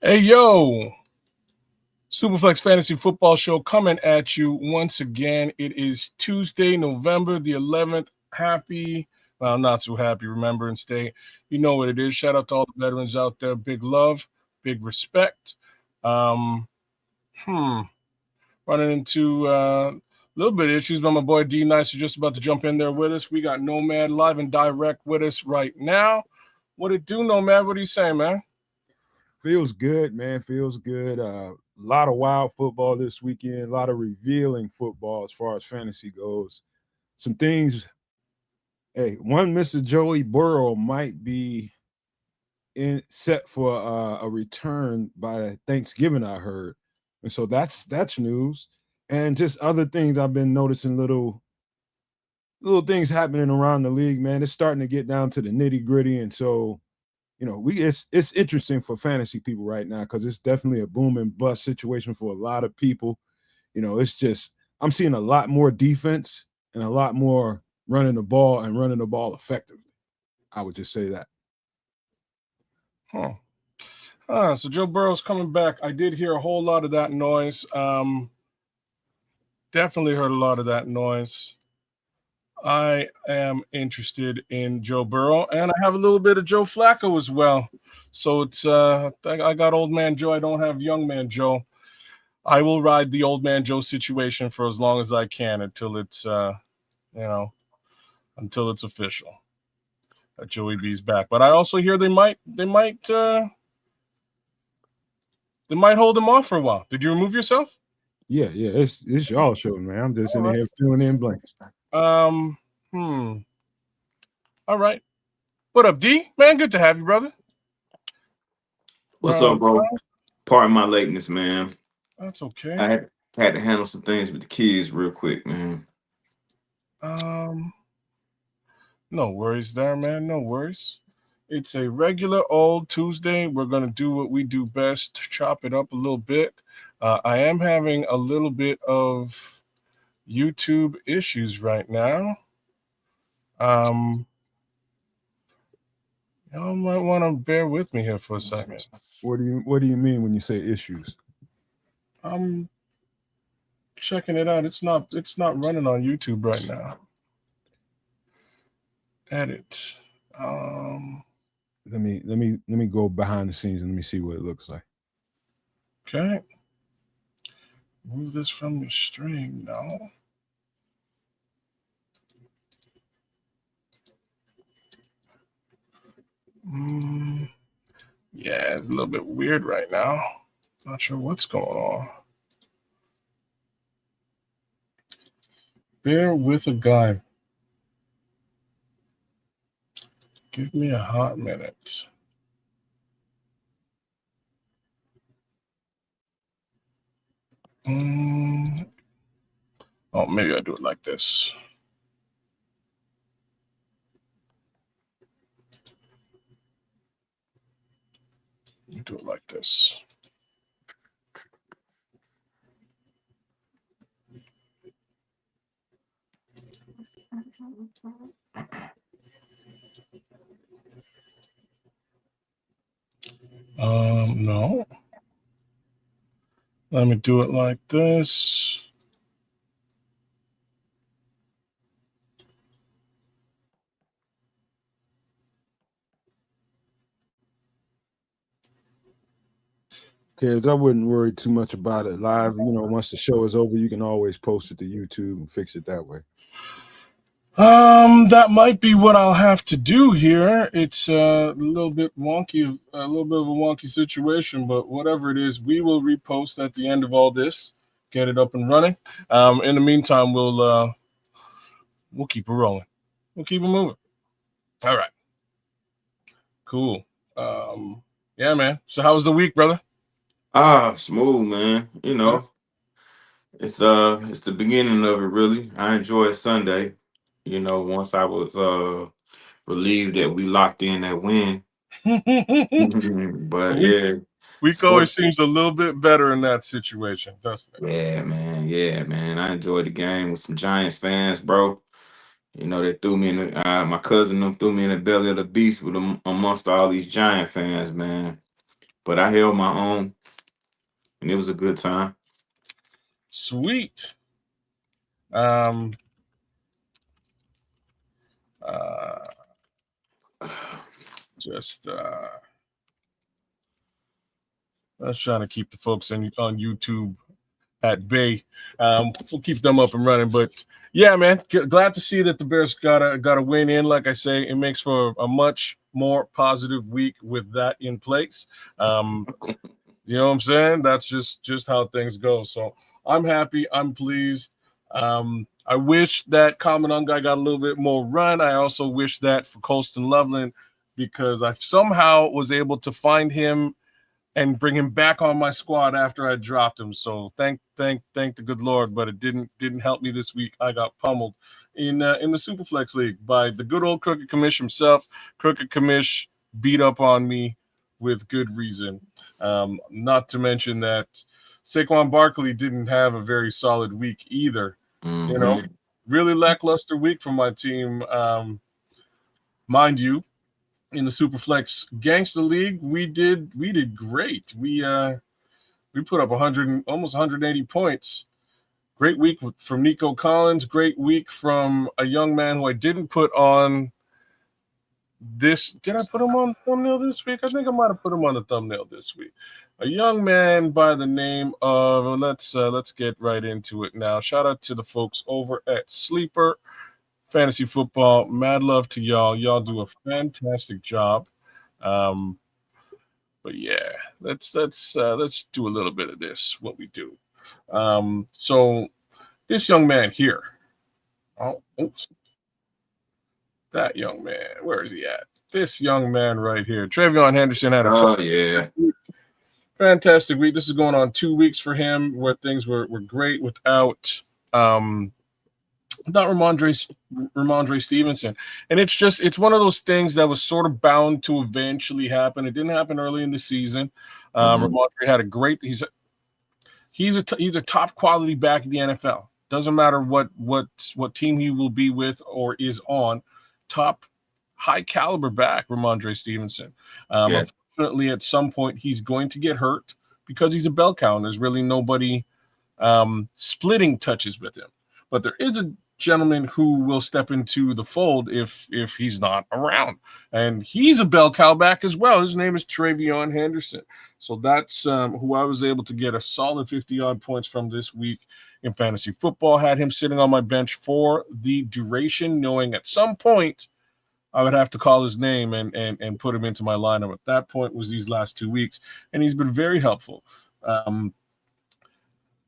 Hey, yo, Superflex Fantasy Football Show coming at you once again. It is Tuesday, November the 11th. Well, not so happy Remembrance Day. You know what it is. Shout out to all the veterans out there. Big love, big respect. Um, hmm, Running into a little bit of issues, but my boy D Nice is just about to jump in there with us. We got Nomad live and direct with us right now. What it do, Nomad? What are you saying, man? Feels good, man. Feels good. A lot of wild football this weekend. A lot of revealing football as far as fantasy goes. Some things. Hey, one Mr. Joey Burrow might be set for a return by Thanksgiving. I heard, and so that's news. And just other things I've been noticing. Little things happening around the league, man. It's starting to get down to the nitty gritty, and so it's interesting for fantasy people right now because it's definitely a boom and bust situation for a lot of people. It's just I'm seeing a lot more defense and a lot more running the ball and running the ball effectively. I would just say that. So Joe Burrow's coming back. I did hear a whole lot of that noise. Definitely heard a lot of that noise. I am interested in Joe Burrow, and I have a little bit of Joe Flacco as well. So it's I got old man Joe. I don't have young man Joe. I will ride the old man Joe situation for as long as I can until it's until it's official that Joey B's back. But I also hear they might hold him off for a while. Did you remove yourself? Yeah, it's y'all show, man. I'm just in here filling in blanks. All right. What up, D? Man, good to have you, brother. What's up, bro? Pardon my lateness, man. That's okay. I had to handle some things with the kids real quick, man. No worries there, man. No worries. It's a regular old Tuesday. We're going to do what we do best, chop it up a little bit. I am having a little bit of YouTube issues right now. Y'all might want to bear with me here for a second. What do you mean when you say issues? I'm checking it out. It's not running on YouTube right now. Edit. Let me go behind the scenes and let me see what it looks like. Okay. Move this from the stream now. Yeah, it's a little bit weird right now. Not sure what's going on. Bear with a guy. Give me a hot minute. Oh, maybe I do it like this. Do it like this. No. Let me do it like this. Kids, I wouldn't worry too much about it live. Once the show is over, you can always post it to YouTube and fix it that way. That might be what I'll have to do here. It's a little bit wonky, a little bit of a wonky situation, but whatever it is, we will repost at the end of all this, get it up and running. In the meantime, we'll keep it rolling. We'll keep it moving. All right. Cool. Yeah, man. So how was the week, brother? Smooth, man. It's the beginning of it, really. I enjoyed Sunday. Once I was relieved that we locked in that win. But yeah. Week always seems a little bit better in that situation, doesn't it? Yeah, man. Yeah, man. I enjoyed the game with some Giants fans, bro. They threw me in my cousin them threw me in the belly of the beast with amongst all these Giant fans, man. but I held my own, and it was a good time. Sweet. Just I was trying to keep the folks on YouTube at bay. We'll keep them up and running. But yeah, man, glad to see that the Bears got a win in. Like I say, it makes for a much more positive week with that in place. You know what I'm saying? That's just how things go. So I'm happy. I'm pleased. I wish that Common guy got a little bit more run. I also wish that for Colston Loveland, because I somehow was able to find him and bring him back on my squad after I dropped him. So thank the good Lord, but it didn't help me this week. I got pummeled in the Superflex League by the good old Crooked Commish himself. Crooked Commish beat up on me with good reason. Not to mention that Saquon Barkley didn't have a very solid week either. Mm-hmm. You know, really lackluster week for my team. Mind you, in the Superflex Gangster League, we did great. We put up 100, almost 180 points. Great week from Nico Collins. Great week from a young man who I didn't put on this. Did I put him on thumbnail this week? I think I might have put him on the thumbnail this week. A young man by the name of let's get right into it now. Shout out to the folks over at Sleeper Fantasy Football. Mad love to y'all. Y'all do a fantastic job. But yeah, let's do a little bit of this. What we do. So this young man here. Oh, oops. That young man. Where is he at? This young man right here. Travion Henderson had a fantastic week. This is going on 2 weeks for him, where things were great without Ramondre Stevenson. And it's one of those things that was sort of bound to eventually happen. It didn't happen early in the season. Ramondre had a great he's a top quality back in the NFL. Doesn't matter what team he will be with or is on. Top high caliber back, Ramondre Stevenson. Unfortunately, at some point he's going to get hurt because he's a bell cow. There's really nobody splitting touches with him. But there is a gentleman who will step into the fold if he's not around, and he's a bell cow back as well. His name is Travion Henderson. So that's who I was able to get a solid 50-odd points from this week in fantasy football. Had him sitting on my bench for the duration, knowing at some point I would have to call his name and put him into my lineup. At that point was these last 2 weeks, and he's been very helpful.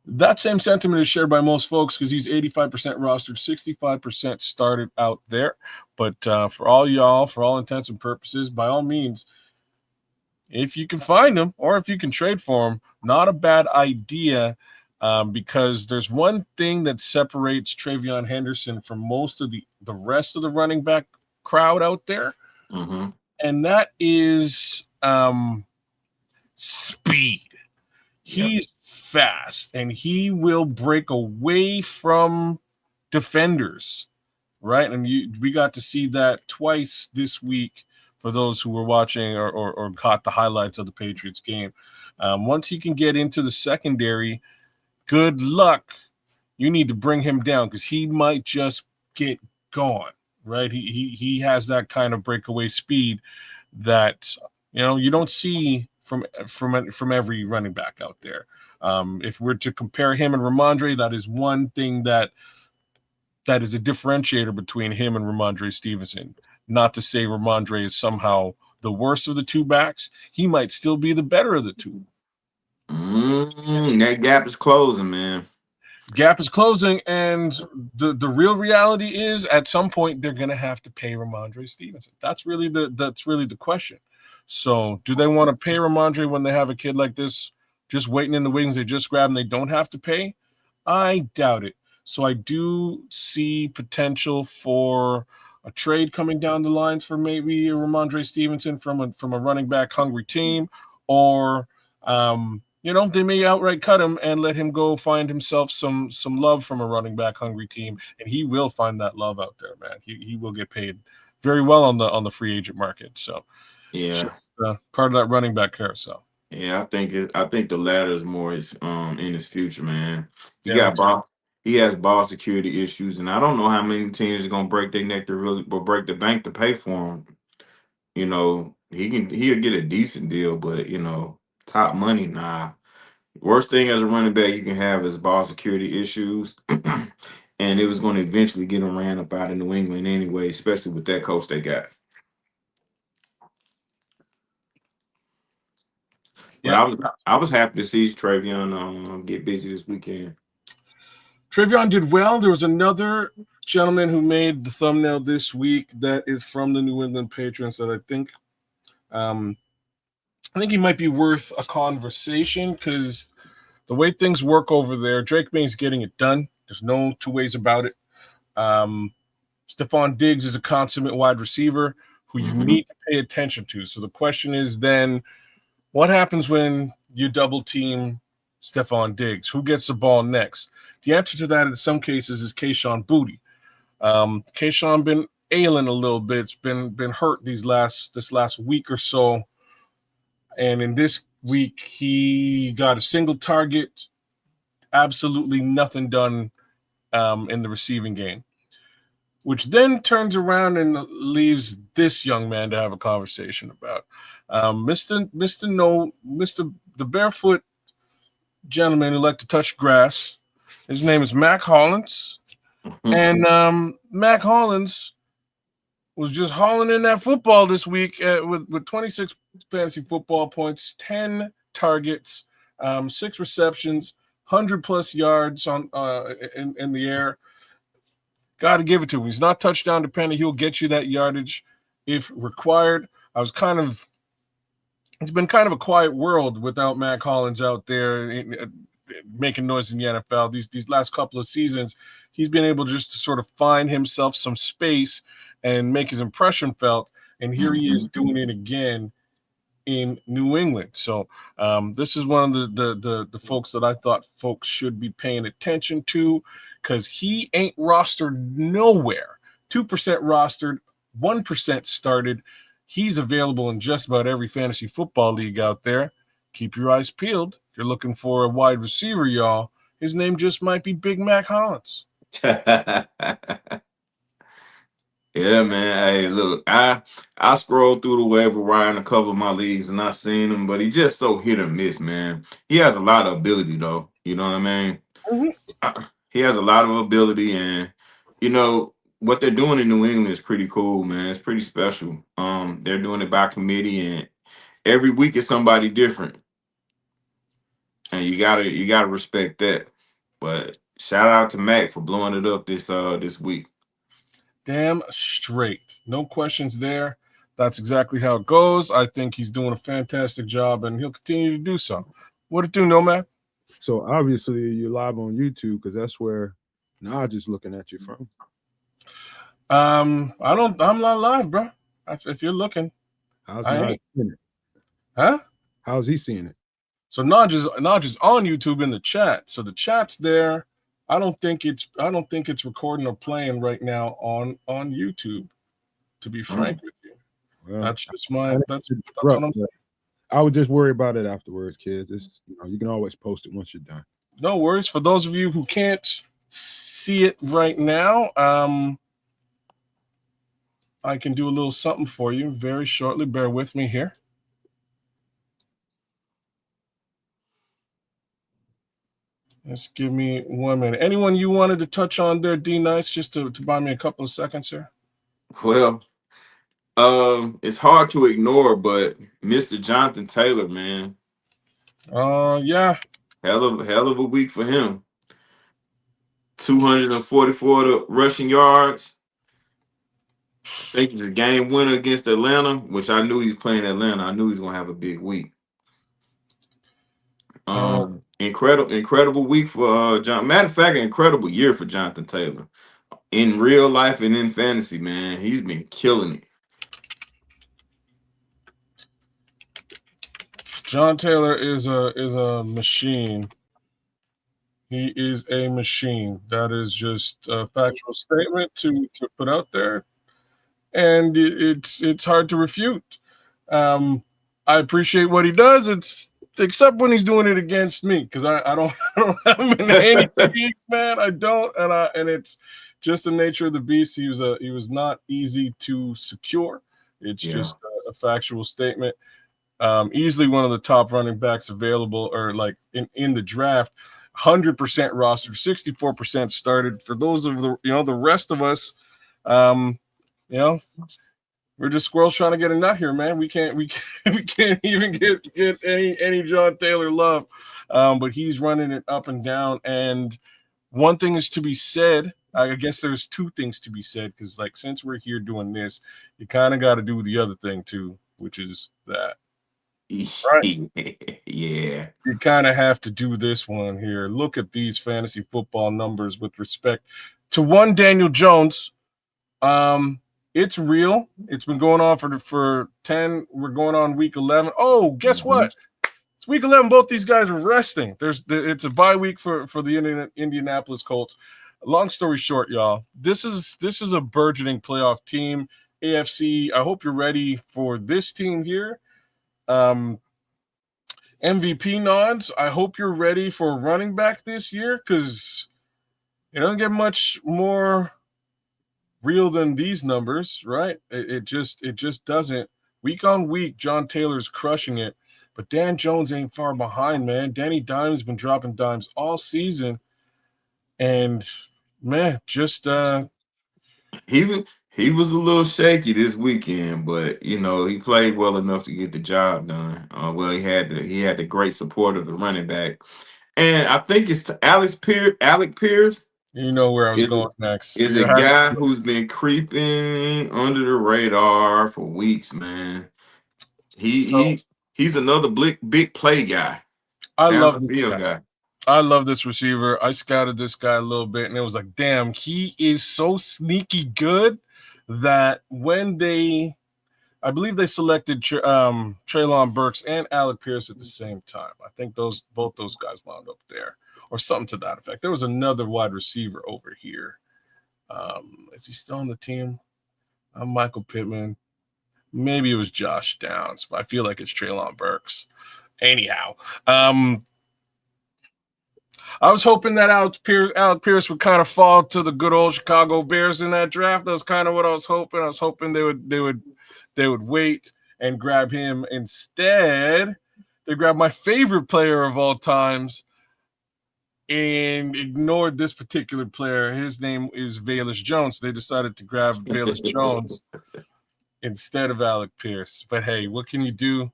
That same sentiment is shared by most folks because he's 85% rostered, 65% started out there. But for all y'all, for all intents and purposes, by all means, if you can find him or if you can trade for him, not a bad idea, because there's one thing that separates Travion Henderson from most of the rest of the running back crowd out there, and that is speed. He's fast, and he will break away from defenders, right? And we got to see that twice this week for those who were watching or caught the highlights of the Patriots game. Once he can get into the secondary, good luck. You need to bring him down because he might just get gone, right? He has that kind of breakaway speed that you don't see from every running back out there. If we're to compare him and Ramondre, that is one thing that is a differentiator between him and Ramondre Stevenson. Not to say Ramondre is somehow the worst of the two backs. He might still be the better of the two. That gap is closing, man. Gap is closing, and the real reality is at some point they're going to have to pay Ramondre Stevenson. That's really the question. So do they want to pay Ramondre when they have a kid like this just waiting in the wings they just grabbed and they don't have to pay? I doubt it. So I do see potential for a trade coming down the lines for maybe a Ramondre Stevenson from a running back hungry team, or they may outright cut him and let him go find himself some love from a running back hungry team, and he will find that love out there, man. He will get paid very well on the free agent market. So yeah, part of that running back carousel. Yeah, I think the latter is more in his future, man. He Yeah, got ball he has ball security issues, and I don't know how many teams are gonna break their neck to really or break the bank to pay for him. He'll get a decent deal, but top money, nah. Worst thing as a running back you can have is ball security issues. And it was going to eventually get him ran up out of New England anyway, especially with that coach they got. But yeah. I was happy to see Travion get busy this weekend. Travion did well. There was another gentleman who made the thumbnail this week that is from the New England Patriots that I think he might be worth a conversation because the way things work over there, Drake May's getting it done. There's no two ways about it. Stephon Diggs is a consummate wide receiver who you need to pay attention to. So the question is then, what happens when you double team Stephon Diggs? Who gets the ball next? The answer to that in some cases is Kayshon Boutte. Kayshon been ailing a little bit. It's been hurt this last week or so. And in this week, he got a single target, absolutely nothing done in the receiving game, which then turns around and leaves this young man to have a conversation about. Mr. the barefoot gentleman who liked to touch grass. His name is Mac Hollins. And Mac Hollins was just hauling in that football this week with 26 fantasy football points, 10 targets, 6 receptions, 100+ yards in the air. Got to give it to him. He's not touchdown dependent. He'll get you that yardage if required. It's been kind of a quiet world without Mac Hollins out there making noise in the NFL. These last couple of seasons, he's been able just to sort of find himself some space and make his impression felt. And here he is doing it again in New England. So this is one of the folks that I thought folks should be paying attention to because he ain't rostered nowhere. 2% rostered, 1% started. He's available in just about every fantasy football league out there. Keep your eyes peeled. If you're looking for a wide receiver, y'all, his name just might be Big Mac Hollins. Yeah, man. Hey, look, I scrolled through the waiver wire in a couple of my leagues and I seen him, but he just so hit or miss, man. He has a lot of ability, though. You know what I mean? He has a lot of ability, and what they're doing in New England is pretty cool, man. It's pretty special. They're doing it by committee, and every week is somebody different, and you gotta respect that. But shout out to Mac for blowing it up this week. Damn straight. No questions there. That's exactly how it goes. I think he's doing a fantastic job, and he'll continue to do so. What it do, Nomad? So obviously you're live on YouTube because that's where Naj is looking at you from. I'm not live, bro. If you're looking, How's Naj seeing it? Huh? How's he seeing it? So Naj is on YouTube in the chat. So the chat's there. I don't think it's recording or playing right now on YouTube. To be frank with you, well, that's what I'm saying. I would just worry about it afterwards, kids. It's, you can always post it once you're done. No worries. For those of you who can't see it right now, I can do a little something for you very shortly. Bear with me here. Just give me 1 minute. Anyone you wanted to touch on there, D Nice, just to buy me a couple of seconds here? Well, it's hard to ignore, but Mr. Jonathan Taylor, man. Yeah. Hell of a week for him. 244 rushing yards. I think it's a game winner against Atlanta, which I knew he was playing Atlanta. I knew he was gonna have a big week. Incredible week for John. Matter of fact, incredible year for Jonathan Taylor. In real life and in fantasy, man, he's been killing it. John Taylor is a machine. He is a machine. That is just a factual statement to put out there, and it's hard to refute. I appreciate what he does. except when he's doing it against me, because I don't I don't have him in any leagues, man. I don't, and it's just the nature of the beast. He was not easy to secure. It's Yeah. just a factual statement. Easily one of the top running backs available, or like in the draft. 100% rostered, 64% started. For those of the rest of us, um, you know, we're just squirrels trying to get a nut here, man. We can't even get any John Taylor love. But he's running it up and down. And one thing is to be said. I guess there's two things to be said, because like since we're here doing this, you kind of got to do the other thing too, which is that right. Yeah. You kind of have to do this one here. Look at these fantasy football numbers with respect to one Daniel Jones. Um, it's real. It's been going on for 10. We're going on week 11. Oh, guess what? It's week 11. Both these guys are resting. It's a bye week for the Indianapolis Colts. Long story short, y'all, this is a burgeoning playoff team. AFC. I hope you're ready for this team here. MVP nods. I hope you're ready for a running back this year, because it doesn't get much more real than these numbers, right? It just doesn't. Week on week, John Taylor's crushing it, but Dan Jones ain't far behind, man. Danny Dimes been dropping dimes all season, and man, just He was he was a little shaky this weekend, but he played well enough to get the job done. Well, he had the great support of the running back, and I think it's Alec Pierce you know where I was is going next. is a guy who's been creeping under the radar for weeks, man. He So he he's another big play guy, I down love the this field guy. guy. I love this receiver. I scouted this guy a little bit, and it was like, damn, he is so sneaky good that when I believe they selected Treylon Burks and Alec Pierce at the same time. I think both those guys wound up there, or something to that effect. There was another wide receiver over here. Is he still on the team? I'm Michael Pittman. Maybe it was Josh Downs, but I feel like it's Treylon Burks. Anyhow, I was hoping that Alec Pierce would kind of fall to the good old Chicago Bears in that draft. That was kind of what I was hoping. I was hoping they would wait and grab him. Instead, they grabbed my favorite player of all times and ignored this particular player. His name is Velus Jones. They decided to grab Velus Jones instead of Alec Pierce. But hey, what can you do?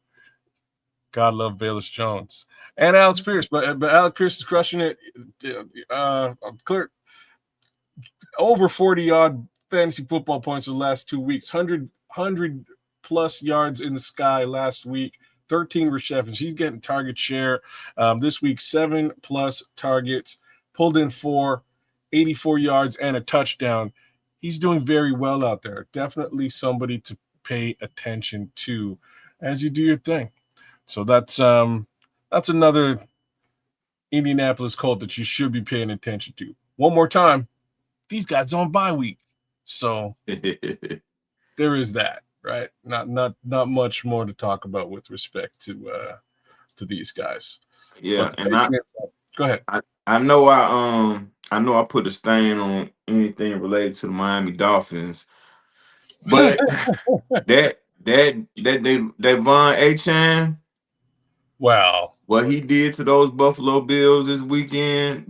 God love Velus Jones and Alex Pierce, but Alec Pierce is crushing it. Clear over 40 odd fantasy football points in the last 2 weeks. 100 plus yards in the sky last week. 13 receptions. He's getting target share this week. 7 plus targets. Pulled in 84 yards and a touchdown. He's doing very well out there. Definitely somebody to pay attention to as you do your thing. So that's another Indianapolis Colt that you should be paying attention to. One more time, these guys on bye week, so there is that, right? Not much more to talk about with respect to these guys. Yeah, But and go ahead. I know I put a stain on anything related to the Miami Dolphins, but that Von Achan, Wow. what he did to those Buffalo Bills this weekend,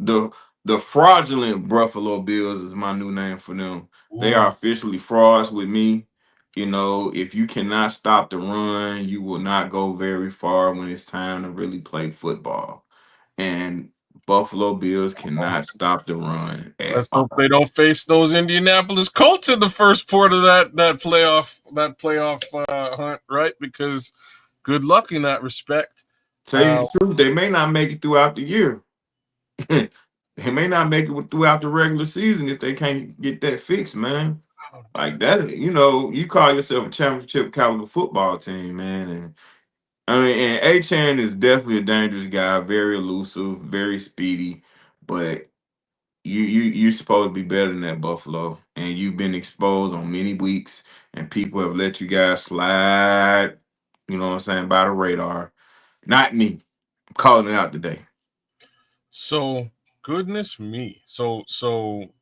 the fraudulent Buffalo Bills is my new name for them. They are Ooh, officially frauds with me. If you cannot stop the run, you will not go very far when it's time to really play football. And Buffalo Bills cannot stop the run at let's hope all. they don't face those Indianapolis Colts in the first part of that playoff hunt, right? Because good luck in that respect. Tell you the truth, they may not make it throughout the year. They may not make it throughout the regular season if they can't get that fixed, man. Like that, you call yourself a championship caliber football team, man. And I mean, and Achan is definitely a dangerous guy, very elusive, very speedy, but you're supposed to be better than that, Buffalo. And you've been exposed on many weeks, and people have let you guys slide, you know what I'm saying, by the radar. Not me. calling it out today. So goodness me. So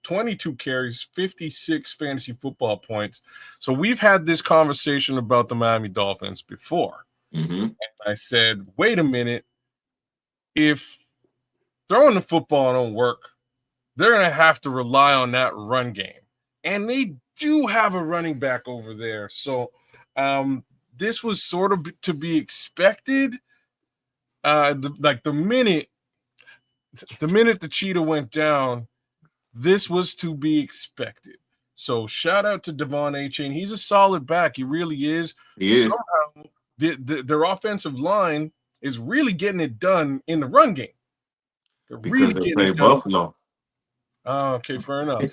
22 carries, 56 fantasy football points. So we've had this conversation about the Miami Dolphins before. Mm-hmm. And I said, wait a minute. If throwing the football don't work, they're going to have to rely on that run game. And they do have a running back over there. So this was sort of to be expected. The minute the cheetah went down, this was to be expected. So shout out to Devon A-Chain. He's a solid back. He really is. He is. Somehow, their offensive line is really getting it done in the run game. They're Because really they getting play it done. Buffalo. Oh, okay, fair enough.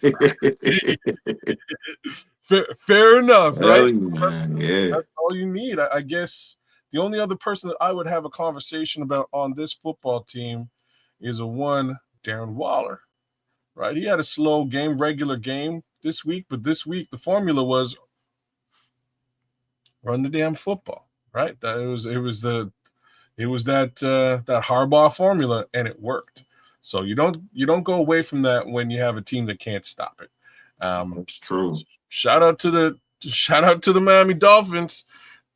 fair enough, right? Man, yeah. That's all you need. I guess the only other person that I would have a conversation about on this football team is Darren Waller, right? He had a slow game, regular game this week, but this week the formula was run the damn football, right? It was that Harbaugh formula, and it worked. So you don't go away from that when you have a team that can't stop it. That's true. Shout out to the Miami Dolphins.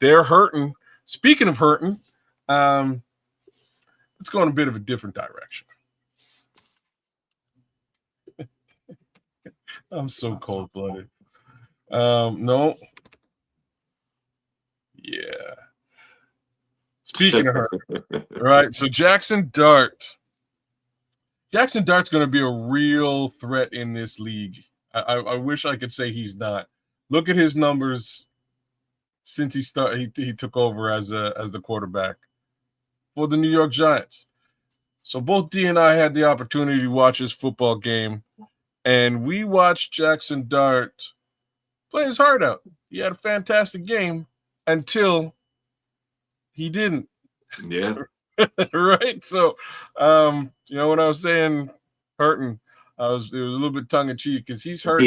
They're hurting. Speaking of hurting, let's go in a bit of a different direction. I'm so cold-blooded. No. Yeah. Speaking of hurting, right? So Jackson Dart's going to be a real threat in this league. I wish I could say he's not. Look at his numbers since he took over as the quarterback for the New York Giants. So both D and I had the opportunity to watch his football game, and we watched Jackson Dart play his heart out. He had a fantastic game until he didn't. Yeah. Right. So, when I was saying hurting, it was a little bit tongue in cheek because he's hurt.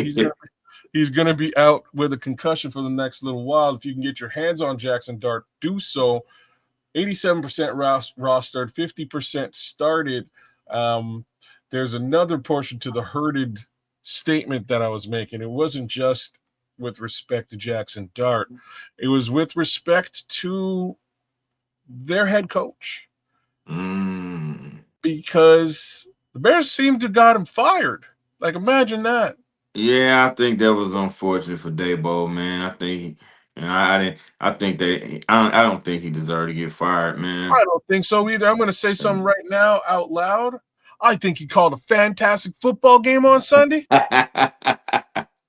He's going to be out with a concussion for the next little while. If you can get your hands on Jackson Dart, do so. 87% rostered, 50% started. There's another portion to the hurted statement that I was making. It wasn't just with respect to Jackson Dart. It was with respect to their head coach. Because the Bears seem to have got him fired. Like, imagine that. Yeah, I think that was unfortunate for Daboll, man. I think I don't think he deserved to get fired, man. I don't think so either. I'm going to say something right now out loud. I think he called a fantastic football game on Sunday. I'm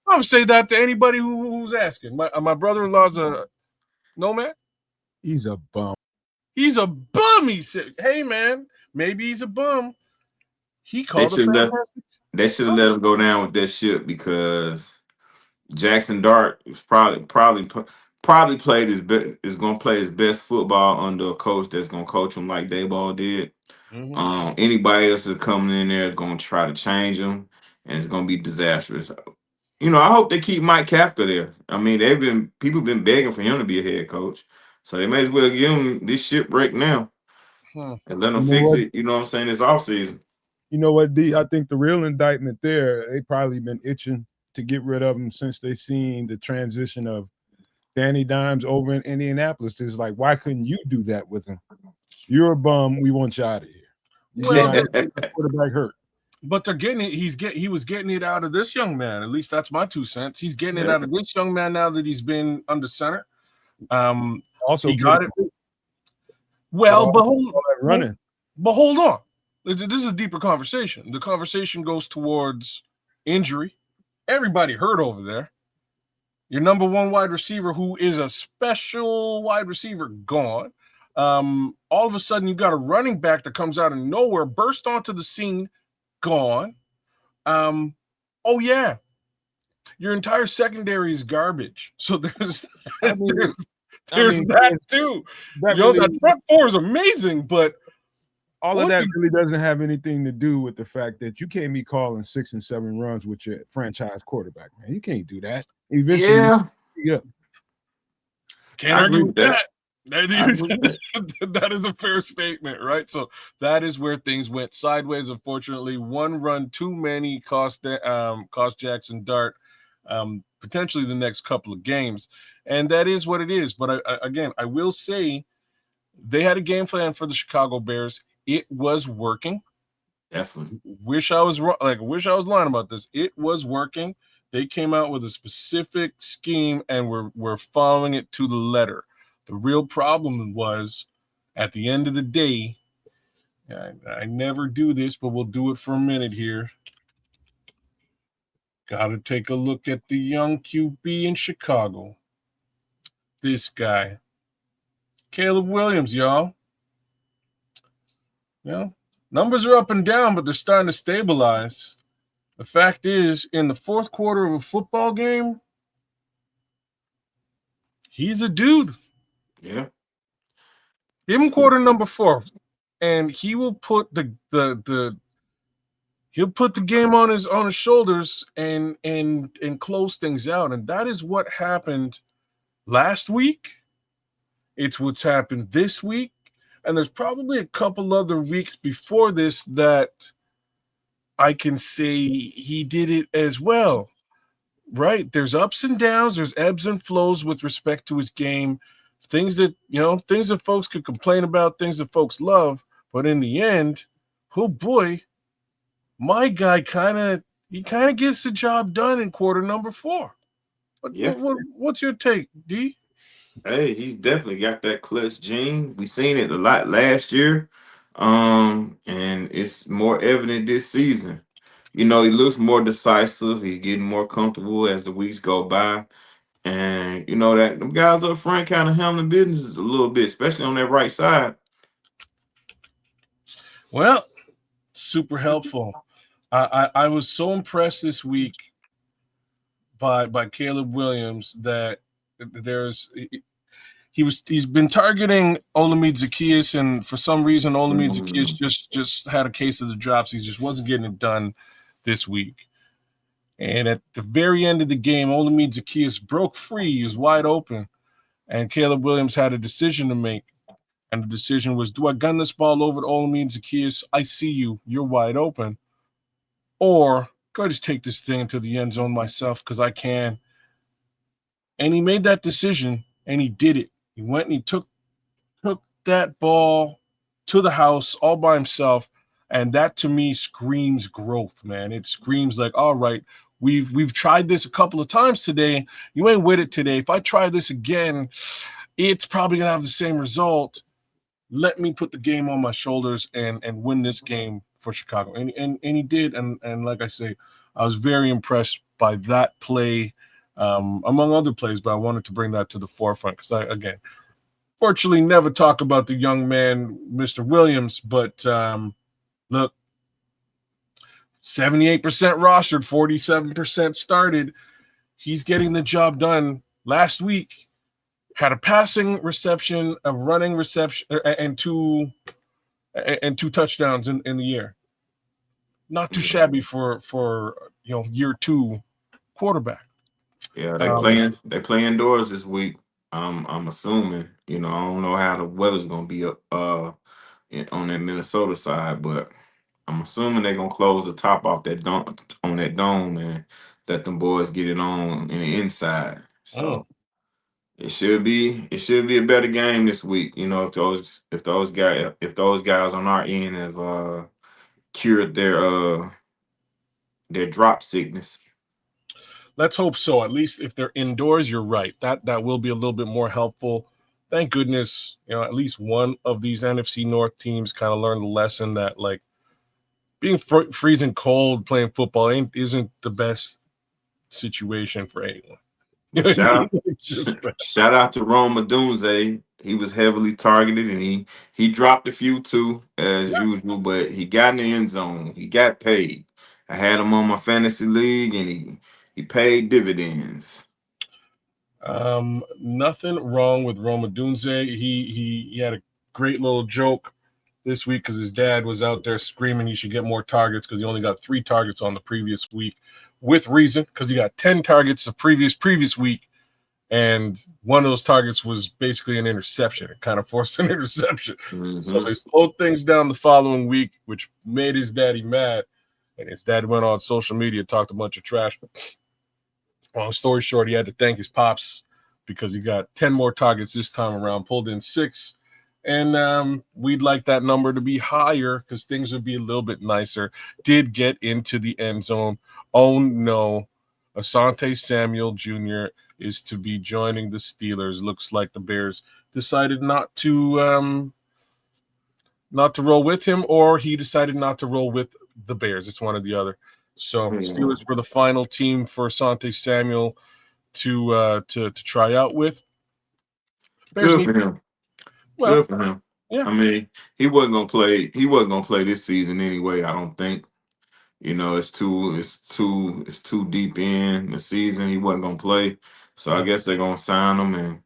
going to say that to anybody who's asking. My brother-in-law's a nomad. He's a bum. He's a bum, he said. Hey, man, maybe he's a bum. He called a fantastic. They should have let him go down with that ship because Jackson Dart is probably played is going to play his best football under a coach that's going to coach him like Daboll did. Mm-hmm. Anybody else that's coming in there is going to try to change him, and it's going to be disastrous. I hope they keep Mike Kafka there. I mean, people been begging for him to be a head coach, so they may as well give him this shipwreck now and let him fix it. You know what I'm saying? This offseason. You know what, D? I think the real indictment there, they probably been itching to get rid of him since they seen the transition of Danny Dimes over in Indianapolis. It's like, why couldn't you do that with him? You're a bum. We want you out of here. Quarterback hurt. But they're getting it. He was getting it out of this young man. At least that's my 2 cents. He's getting it out of this young man now that he's been under center. Also, he got it. Well, but hold on. This is a deeper conversation. The conversation goes towards injury. Everybody hurt over there. Your number one wide receiver, who is a special wide receiver, gone. All of a sudden, you got a running back that comes out of nowhere, burst onto the scene, gone. Oh yeah, your entire secondary is garbage. So there's that too. That front four is amazing, but all of that really doesn't have anything to do with the fact that you can't be calling 6 and 7 runs with your franchise quarterback, man. You can't do that. Eventually, yeah. Can't argue with that. That is a fair statement, right? So that is where things went sideways. Unfortunately, one run too many cost Jackson Dart potentially the next couple of games, and that is what it is. But I will say they had a game plan for the Chicago Bears. It was working. Definitely. Wish I was lying about this. It was working. They came out with a specific scheme and we're following it to the letter. The real problem was at the end of the day, I never do this, but we'll do it for a minute here. Got to take a look at the young QB in Chicago. This guy, Caleb Williams, y'all. Yeah, numbers are up and down, but they're starting to stabilize. The fact is, in the fourth quarter of a football game, he's a dude. Yeah. Give him quarter number 4, and he will put he'll put the game on his shoulders and close things out. And that is what happened last week. It's what's happened this week, and there's probably a couple other weeks before this that I can say he did it as well. Right. There's ups and downs, there's ebbs and flows with respect to his game. Things that folks could complain about, things that folks love, but in the end, oh boy, my guy kind of gets the job done in quarter number 4. What's your take, D? Hey, he's definitely got that clutch gene. We seen it a lot last year. And it's more evident this season. He looks more decisive. He's getting more comfortable as the weeks go by. And that them guys up front kind of handling business a little bit, especially on that right side. Well, super helpful. I was so impressed this week by Caleb Williams that he's been targeting Olamide Zaccheaus, and for some reason Olamide Zaccheaus just had a case of the drops. He just wasn't getting it done this week. And at the very end of the game, Olamide Zaccheaus broke free. He was wide open, and Caleb Williams had a decision to make. And the decision was, do I gun this ball over to Olamide Zaccheaus? I see you. You're wide open. Or go ahead and just take this thing into the end zone myself because I can. And he made that decision, and he did it. He went and he took that ball to the house all by himself, and that to me screams growth, man. It screams like, all right, we've tried this a couple of times today. You ain't with it today. If I try this again, it's probably gonna have the same result. Let me put the game on my shoulders and win this game for Chicago. And he did. And like I say, I was very impressed by that play, among other plays, but I wanted to bring that to the forefront because again, fortunately never talk about the young man, Mr. Williams, but look, 78% rostered, 47% started. He's getting the job done. Last week, had a passing reception, a running reception, and two touchdowns in the year. Not too shabby for year 2 quarterback. Yeah, they play indoors this week. I'm assuming. I don't know how the weather's gonna be up on that Minnesota side, but I'm assuming they're gonna close the top off that dome and let them boys get it on in the inside. So it should be a better game this week. If those guys on our end have cured their drop sickness. Let's hope so. At least if they're indoors, you're right. That will be a little bit more helpful. Thank goodness, at least one of these NFC North teams kind of learned the lesson that like being freezing cold playing football isn't the best situation for anyone. Shout out to Rome Odunze. He was heavily targeted and he dropped a few too, as usual, but he got in the end zone. He got paid. I had him on my fantasy league and he paid dividends. Nothing wrong with Rome Odunze. He had a great little joke this week because his dad was out there screaming he should get more targets because he only got 3 targets on the previous week, with reason, because he got 10 targets the previous week. And one of those targets was basically an interception. It kind of forced an interception. Mm-hmm. So they slowed things down the following week, which made his daddy mad. And his dad went on social media, talked a bunch of trash. Long story short, he had to thank his pops because he got 10 more targets this time around, pulled in 6. And we'd like that number to be higher because things would be a little bit nicer. Did get into the end zone. Oh, no. Asante Samuel Jr. is to be joining the Steelers. Looks like the Bears decided not to roll with him, or he decided not to roll with the Bears. It's one or the other. So Steelers were the final team for Asante Samuel to try out with. Bears Good for him. well, Good for him. yeah. I mean, he wasn't gonna play. He wasn't gonna play this season anyway. I don't think. It's too deep in the season. He wasn't gonna play, so I guess they're gonna sign him and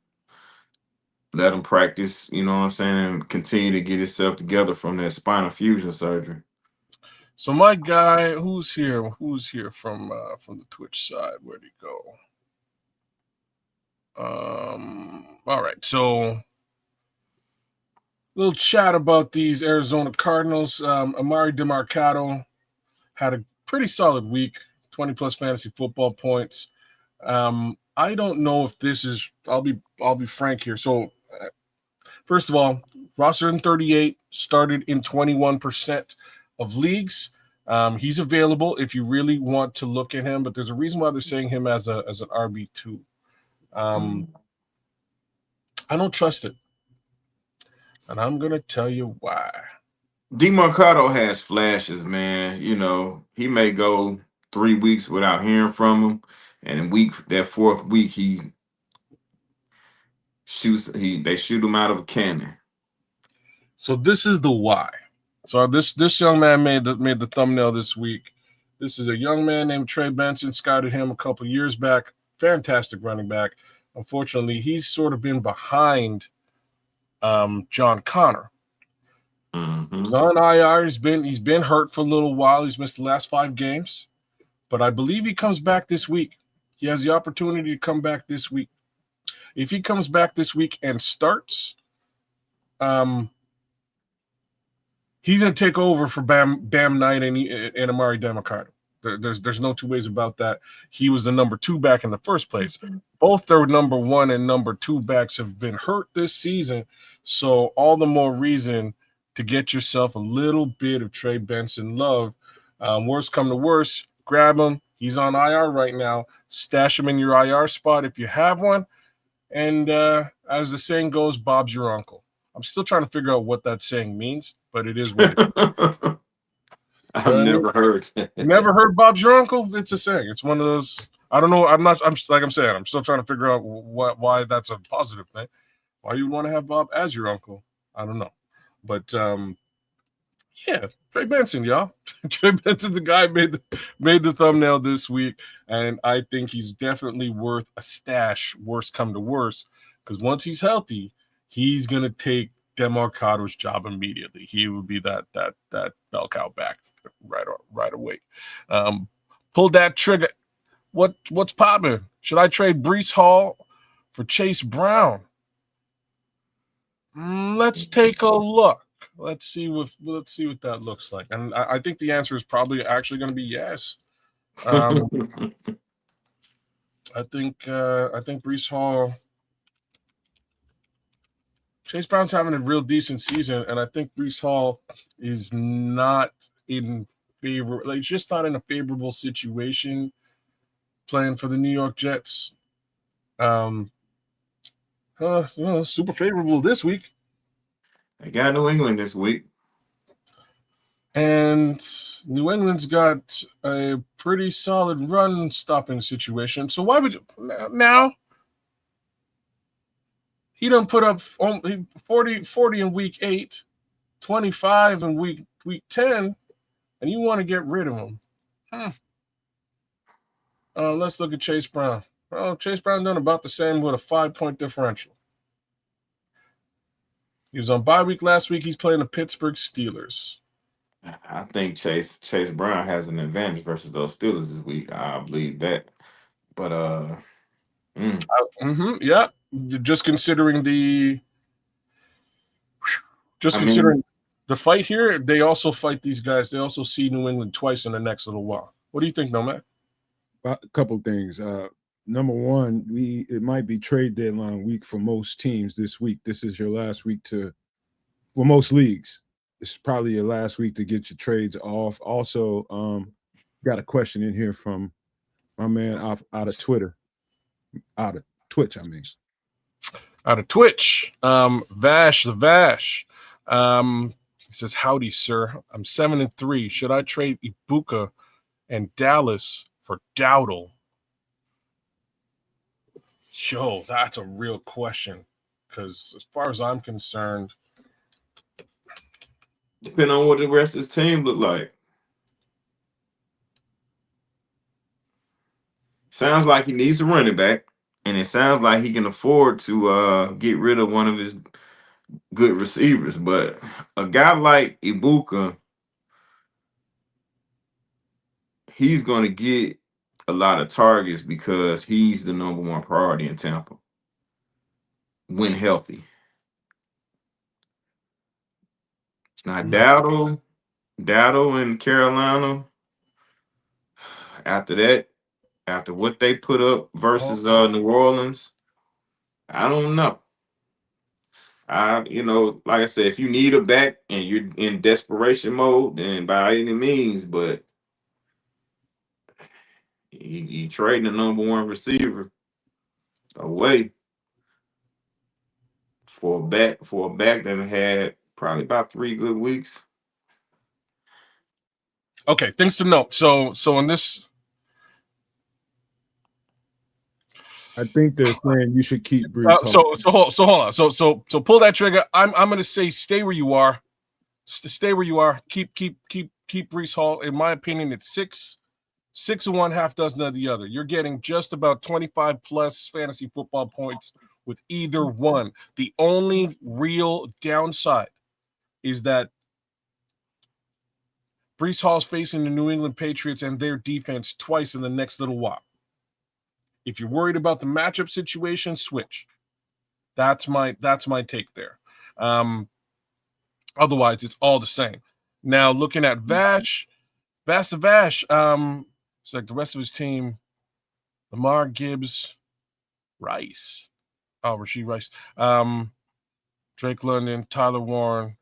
let him practice. You know what I'm saying, and continue to get himself together from that spinal fusion surgery. So my guy, who's here from the Twitch side? Where'd he go? All right. So little chat about these Arizona Cardinals. Amari DeMarcado had a pretty solid week, 20 plus fantasy football points. I don't know if this is. I'll be frank here. So first of all, roster in 38, started in 21% of leagues. He's available if you really want to look at him, but there's a reason why they're saying him as an RB2. I don't trust it, and I'm gonna tell you why. DeMarcado has flashes, man. He may go 3 weeks without hearing from him, and in that 4th week they shoot him out of a cannon. So this is the why. So this young man made the thumbnail this week. This is a young man named Trey Benson. Scouted him a couple years back. Fantastic running back. Unfortunately, he's sort of been behind John Connor. Mm-hmm. He's on IR. He's been hurt for a little while. He's missed the last 5 games, but I believe he comes back this week. He has the opportunity to come back this week. If he comes back this week and starts, he's going to take over for Bam Knight and Amari DeMarcado. There's no two ways about that. He was the number 2 back in the first place. Both their number 1 and number 2 backs have been hurt this season, so all the more reason to get yourself a little bit of Trey Benson love. Worst come to worst, grab him. He's on IR right now. Stash him in your IR spot if you have one. And as the saying goes, Bob's your uncle. I'm still trying to figure out what that saying means, but it is what it is. I've never heard. Never heard Bob's your uncle? It's a saying. It's one of those. I don't know. I'm like I'm saying, I'm still trying to figure out why that's a positive thing. Why you want to have Bob as your uncle? I don't know. But yeah, Trey Benson, y'all. Trey Benson, the guy made the thumbnail this week, and I think he's definitely worth a stash. Worst come to worst, because once he's healthy, he's gonna take DeMarcado's job immediately. He would be that bell cow back right away. Pull that trigger. What's popping? Should I trade Breece Hall for Chase Brown? Let's take a look. Let's see what that looks like. And I think the answer is probably actually going to be yes. I think Breece Hall. Chase Brown's having a real decent season, and I think Breece Hall is not in favor. Like, just not in a favorable situation playing for the New York Jets. Super favorable this week. They got New England this week. And New England's got a pretty solid run stopping situation. So why would you now? He done put up 40 in week 8, 25 in week 10, and you want to get rid of him. Let's look at Chase Brown. Well, Chase Brown done about the same with a 5-point differential. He was on bye week last week. He's playing the Pittsburgh Steelers. I think Chase Brown has an advantage versus those Steelers this week. I believe that. But Yeah, just considering the fight here, they also fight these guys. They also see New England twice in the next little while. What do you think, Nomad? A couple of things. Number one, it might be trade deadline week for most teams this week. This is your last week most leagues. It's probably your last week to get your trades off. Also, got a question in here from my man out of Twitter, out of Twitch. I mean, out of Twitch, Vash the Vash. He says, "Howdy, sir. I'm 7-3. Should I trade Ibuka and Dallas for Dowdle?" Yo, that's a real question. Because as far as I'm concerned, depending on what the rest of his team look like. Sounds like he needs a running back, and it sounds like he can afford to get rid of one of his good receivers. But a guy like Ibuka, he's going to get a lot of targets because he's the number one priority in Tampa when healthy. Now, Dowdle in Carolina, after what they put up versus New Orleans, I don't know. Like I said, if you need a back and you're in desperation mode, then by any means, but you trading the number one receiver away for a back that had probably about 3 good weeks. Okay, things to note. So in this, I think they're saying you should keep Brees Hall. So hold on. So pull that trigger. I'm going to say stay where you are. Stay where you are. Keep Brees Hall. In my opinion, it's 6 of one, half dozen of the other. You're getting just about 25 plus fantasy football points with either one. The only real downside is that Brees Hall's facing the New England Patriots and their defense twice in the next little while. If you're worried about the matchup situation, switch. That's my take there. Otherwise, it's all the same. Now, looking at Vash, it's like the rest of his team, Lamar, Gibbs, Rice. Oh, Rasheed Rice. Drake London, Tyler Warren,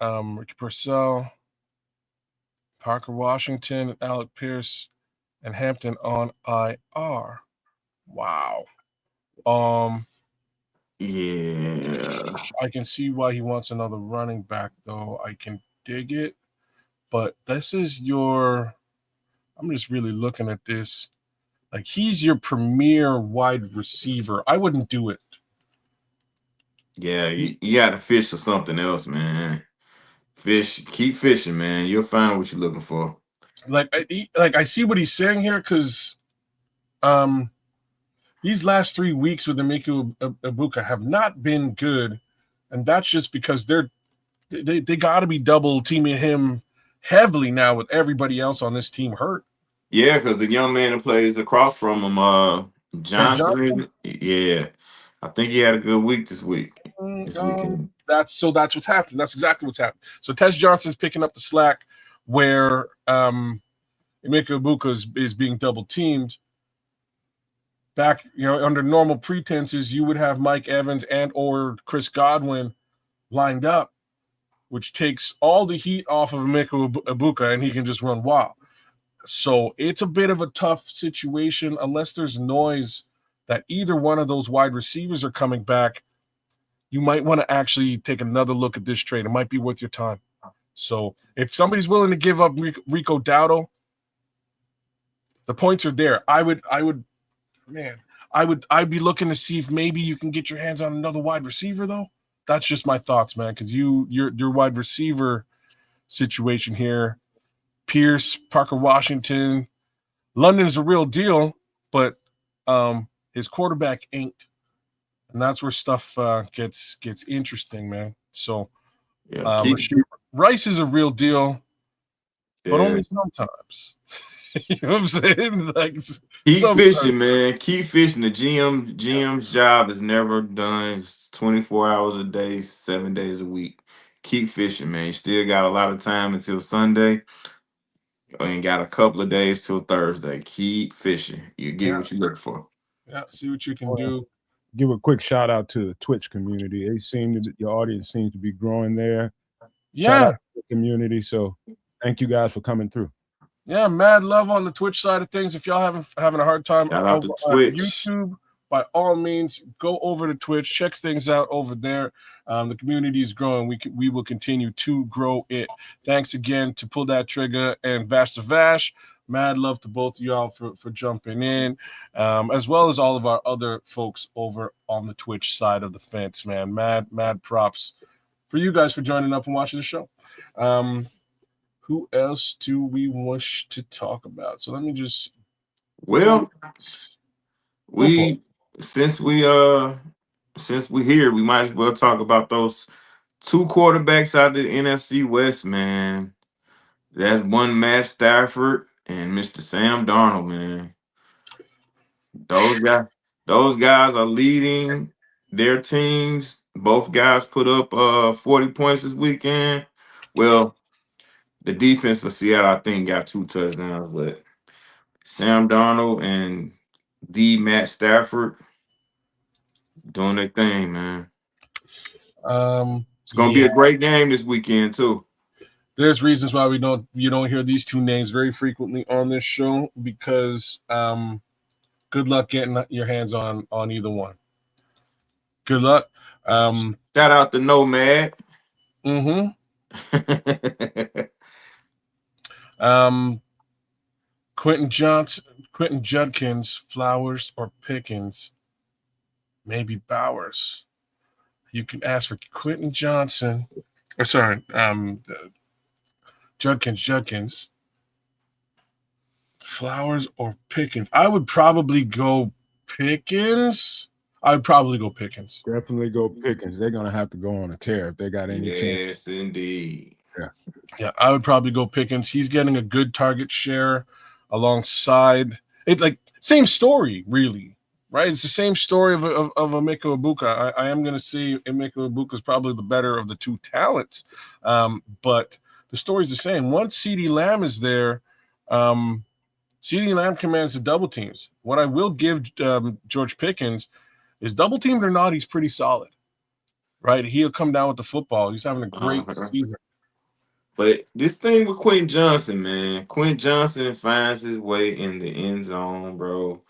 Ricky Purcell, Parker Washington, Alec Pierce, and Hampton on IR. Wow. Yeah. I can see why he wants another running back, though. I can dig it. But this is I'm just really looking at this. Like, he's your premier wide receiver. I wouldn't do it. Yeah, you got to fish for something else, man. Keep fishing, man. You'll find what you're looking for. I see what he's saying here because these last 3 weeks with Emeka Ibuka have not been good, and that's just because they got to be double teaming him heavily now with everybody else on this team hurt. Yeah, because the young man that plays across from him, Johnson. Yeah, I think he had a good week this weekend. That's what's happening. That's exactly what's happening. So Tez Johnson's picking up the slack where Emeka Ibuka is being double teamed. Back, under normal pretenses, you would have Mike Evans and or Chris Godwin lined up, which takes all the heat off of Emeka Ibuka, and he can just run wild. So it's a bit of a tough situation unless there's noise that either one of those wide receivers are coming back. You might want to actually take another look at this trade. It might be worth your time. So if somebody's willing to give up Rico Dowdle, the points are there. I'd be looking to see if maybe you can get your hands on another wide receiver, though. That's just my thoughts, man, because your wide receiver situation here, Pierce, Parker Washington, London is a real deal, but his quarterback ain't. And that's where stuff gets interesting, man. So Rice is a real deal, but only sometimes. You know what I'm saying? Keep So fishing, man. Keep fishing. The GM's job is never done. It's 24 hours a day, 7 days a week. Keep fishing, man. You still got a lot of time until Sunday. And got a couple of days till Thursday. Keep fishing. You get yeah, what you look for. yeah. See what you can do. Give a quick shout out to the Twitch community. Your audience seems to be growing there. Shout Yeah, out to the community. So thank you guys for coming through. yeah. Mad love on the Twitch side of things. If y'all having a hard time Shout out over to on Twitch. YouTube, by all means, go over to Twitch. Check things out over there. The community is growing. We will continue to grow it. Thanks again to Pull That Trigger and Vash to Vash. Mad love to both of y'all for jumping in, as well as all of our other folks over on the Twitch side of the fence, man. Mad props for you guys for joining up and watching the show. Who else do we wish to talk about? So let me just Well, go for it. we since we here, we might as well talk about those two quarterbacks out of the NFC West, man. That's one Matt Stafford and Mr. Sam Darnold, man. Those guys, those guys are leading their teams. Both guys put up 40 points this weekend. Well, the defense for Seattle, I think, got 2 touchdowns, but Sam Darnold and the Matt Stafford doing their thing, man. It's gonna be Yeah, a great game this weekend too. there's reasons why you don't hear these two names very frequently on this show because good luck getting your hands on either one. Good luck. Shout out to Nomad. Mm-hmm. Quentin Judkins, Flowers or Pickens, maybe Bowers. You can ask for Quentin Johnson, or sorry, Judkins, Flowers or Pickens. I would probably go Pickens. Definitely go Pickens. They're gonna have to go on a tear if they got any chance. Yes, indeed. Yeah, I would probably go Pickens. He's getting a good target share alongside it. Like same story, really, right? It's the same story of Emeka Ibuka. I am going to say Emeka Ibuka is probably the better of the two talents, but the story's the same. Once CeeDee Lamb is there, CeeDee Lamb commands the double teams. What I will give George Pickens is double teamed or not, he's pretty solid, right? He'll come down with the football. He's having a great Uh-huh. season. But this thing with Quentin Johnson, man, Quentin Johnson finds his way in the end zone, bro.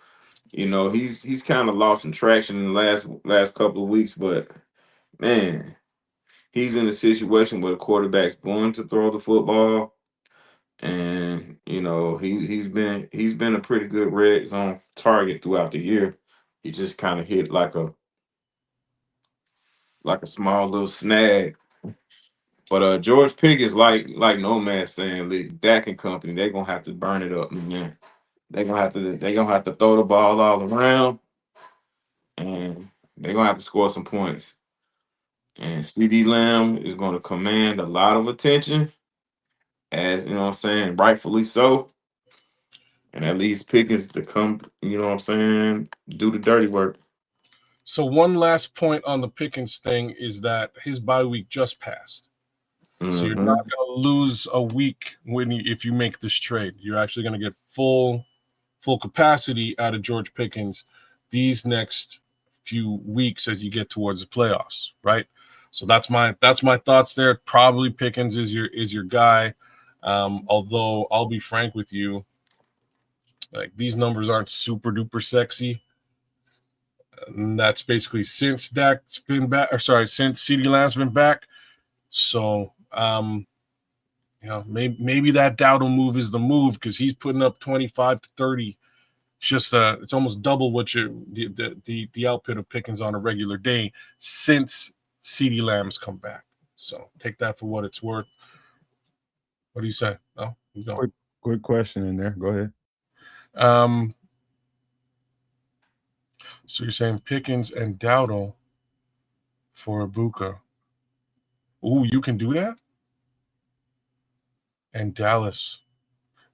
You know, he's kind of lost some traction in the last couple of weeks, but man, he's in a situation where the quarterback's going to throw the football, and you know he's been a pretty good red zone target throughout the year. He just kind of hit like a small little snag. But George Pickens, like Nomad saying, Dak and company, they're gonna have to burn it up, man. They gonna have to throw the ball all around, and they're gonna have to score some points. And CD Lamb is gonna command a lot of attention, as you know what I'm saying, rightfully so. And at least Pickens to come, you know what I'm saying, do the dirty work. So one last point on the Pickens thing is that his bye week just passed. So you're not Mm-hmm. going to lose a week if you make this trade. You're actually going to get full capacity out of George Pickens these next few weeks as you get towards the playoffs, right? So that's my thoughts there. Probably Pickens is your guy. Although I'll be frank with you, like these numbers aren't super duper sexy. And that's basically since Dak's been back, since CeeDee Lamb's been back. So maybe that Dowdle move is the move because he's putting up 25 to 30. It's just it's almost double what the output of Pickens on a regular day since CeeDee Lamb's come back. So take that for what it's worth. What do you say? No, you go. Quick question in there. Go ahead. So you're saying Pickens and Dowdle for Ibuka. Ooh, you can do that? And Dallas.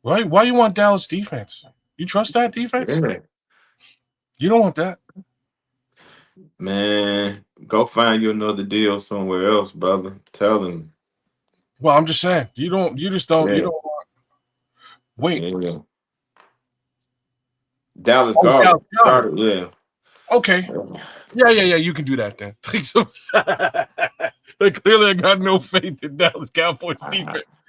Why you want Dallas defense? You trust that defense? Yeah. You don't want that. Man, go find you another deal somewhere else, brother. Tell him. Well, I'm just saying. You just don't. Yeah. You don't want. Wait. Yeah. Dallas Oh, Goddard. Dallas. Yeah. Okay. Yeah. You can do that then. Like, clearly, I got no faith in Dallas Cowboys defense.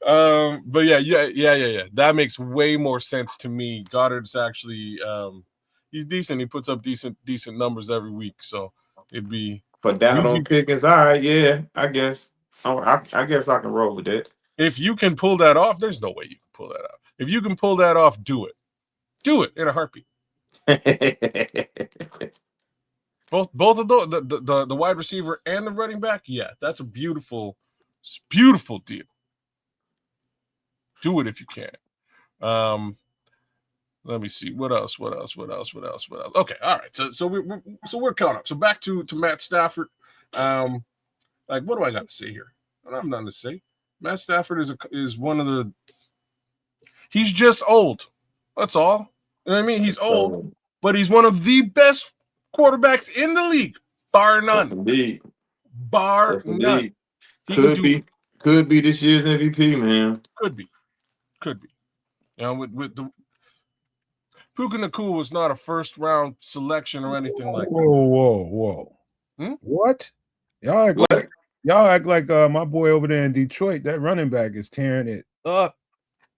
But yeah. That makes way more sense to me. Goddard's actually he's decent. He puts up decent numbers every week. So it'd be For down on Pickens. All right, yeah, I guess. I guess I can roll with that. If you can pull that off, there's no way you can pull that off. If you can pull that off, do it. Do it in a heartbeat. Both of those, the wide receiver and the running back, yeah, that's a beautiful deal. Do it if you can. Let me see what else. Okay, all right. So we're caught up. So back to Matt Stafford. Like, what do I got to say here? I don't have nothing to say. Matt Stafford is one of the. He's just old. That's all. You know what I mean? He's old, but he's one of the best quarterbacks in the league, bar none. Yes, indeed. Bar yes, none. Indeed. Could be this year's MVP, man. Could be. You know, with the Puka Nakua was not a first round selection or anything like that. Whoa. What? Y'all act like my boy over there in Detroit, that running back is tearing it up.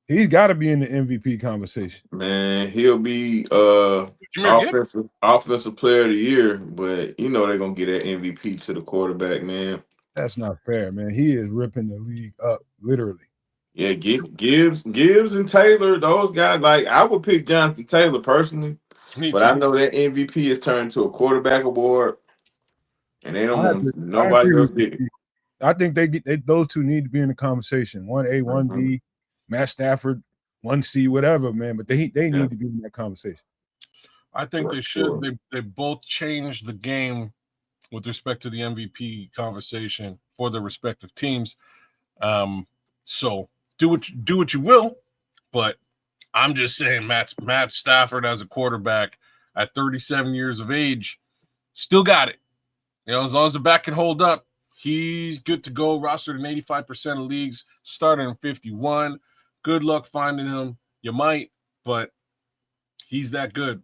He's got to be in the MVP conversation. Man, he'll be offensive player of the year, but you know they're gonna get that MVP to the quarterback, man. That's not fair, man. He is ripping the league up, literally. Yeah, Gibbs and Taylor, those guys. Like, I would pick Jonathan Taylor personally, but I know that MVP is turned to a quarterback award, and they don't want nobody else get it. I think those two need to be in the conversation. 1A, 1B, Matt Stafford, 1C, whatever, man. But they need to be in that conversation. I think they should. They both changed the game with respect to the MVP conversation for their respective teams. So do what you will, but I'm just saying Matt Stafford as a quarterback at 37 years of age still got it. You know, as long as the back can hold up, he's good to go. Rostered in 85% of leagues, starting in 51. Good luck finding him. You might, but he's that good.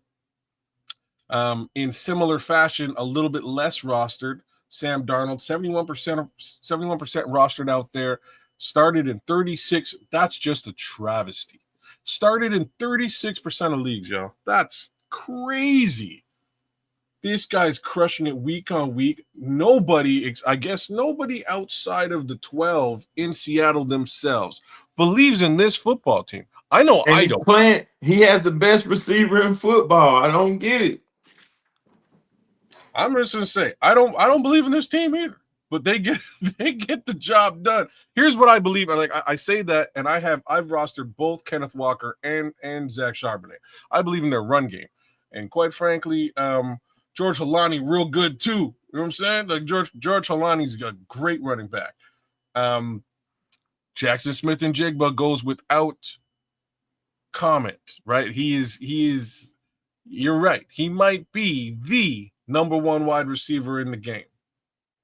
In similar fashion, a little bit less rostered, Sam Darnold, 71% rostered out there. Started in 36. That's just a travesty. Started in 36% of leagues, y'all. That's crazy. This guy's crushing it week on week. Nobody outside of the 12 in Seattle themselves believes in this football team. I know I don't. He has the best receiver in football. I don't get it. I'm just gonna say I don't believe in this team either. But they get the job done. Here's what I believe. I say that, and I've rostered both Kenneth Walker and Zach Charbonnet. I believe in their run game, and quite frankly, George Holani real good too. You know what I'm saying? Like George Holani's a great running back. Jackson Smith and Jigba goes without comment, right? He is. You're right. He might be the number one wide receiver in the game,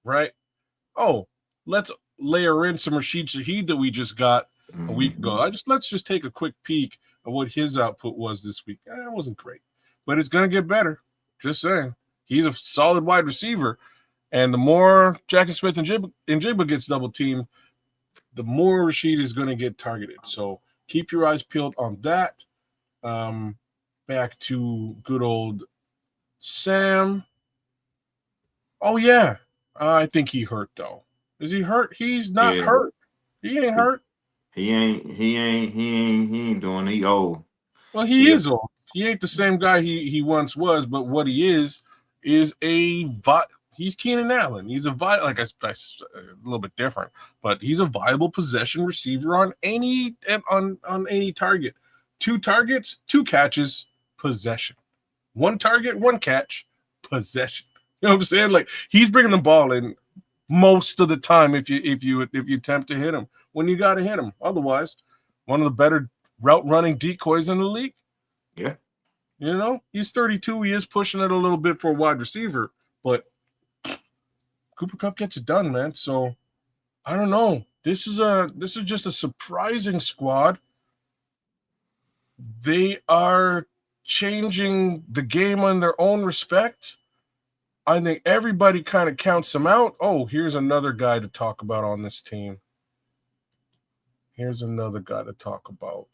right? Oh, let's layer in some Rashid Shaheed that we just got a week ago. Let's just take a quick peek at what his output was this week. It wasn't great, but it's gonna get better. Just saying, he's a solid wide receiver, and the more Jackson Smith and Jigba gets double teamed, the more Rashid is gonna get targeted. So keep your eyes peeled on that. Back to good old Sam. Oh yeah. I think he hurt though. Is he hurt? He's not hurt. He ain't hurt. He ain't doing it. He old. Well, he is old. He ain't the same guy he once was, but what he is he's Keenan Allen. He's a little bit different, but he's a viable possession receiver on any target. 2 targets, 2 catches, possession. 1 target, 1 catch, possession. You know what I'm saying? Like, he's bringing the ball in most of the time if you attempt to hit him when you got to hit him. Otherwise, one of the better route running decoys in the league. You know, he's 32. He is pushing it a little bit for a wide receiver, but Cooper Kupp gets it done, man. So I don't know. This is just a surprising squad. They are changing the game on their own respect. I think everybody kind of counts them out. Oh, here's another guy to talk about on this team. Here's another guy to talk about.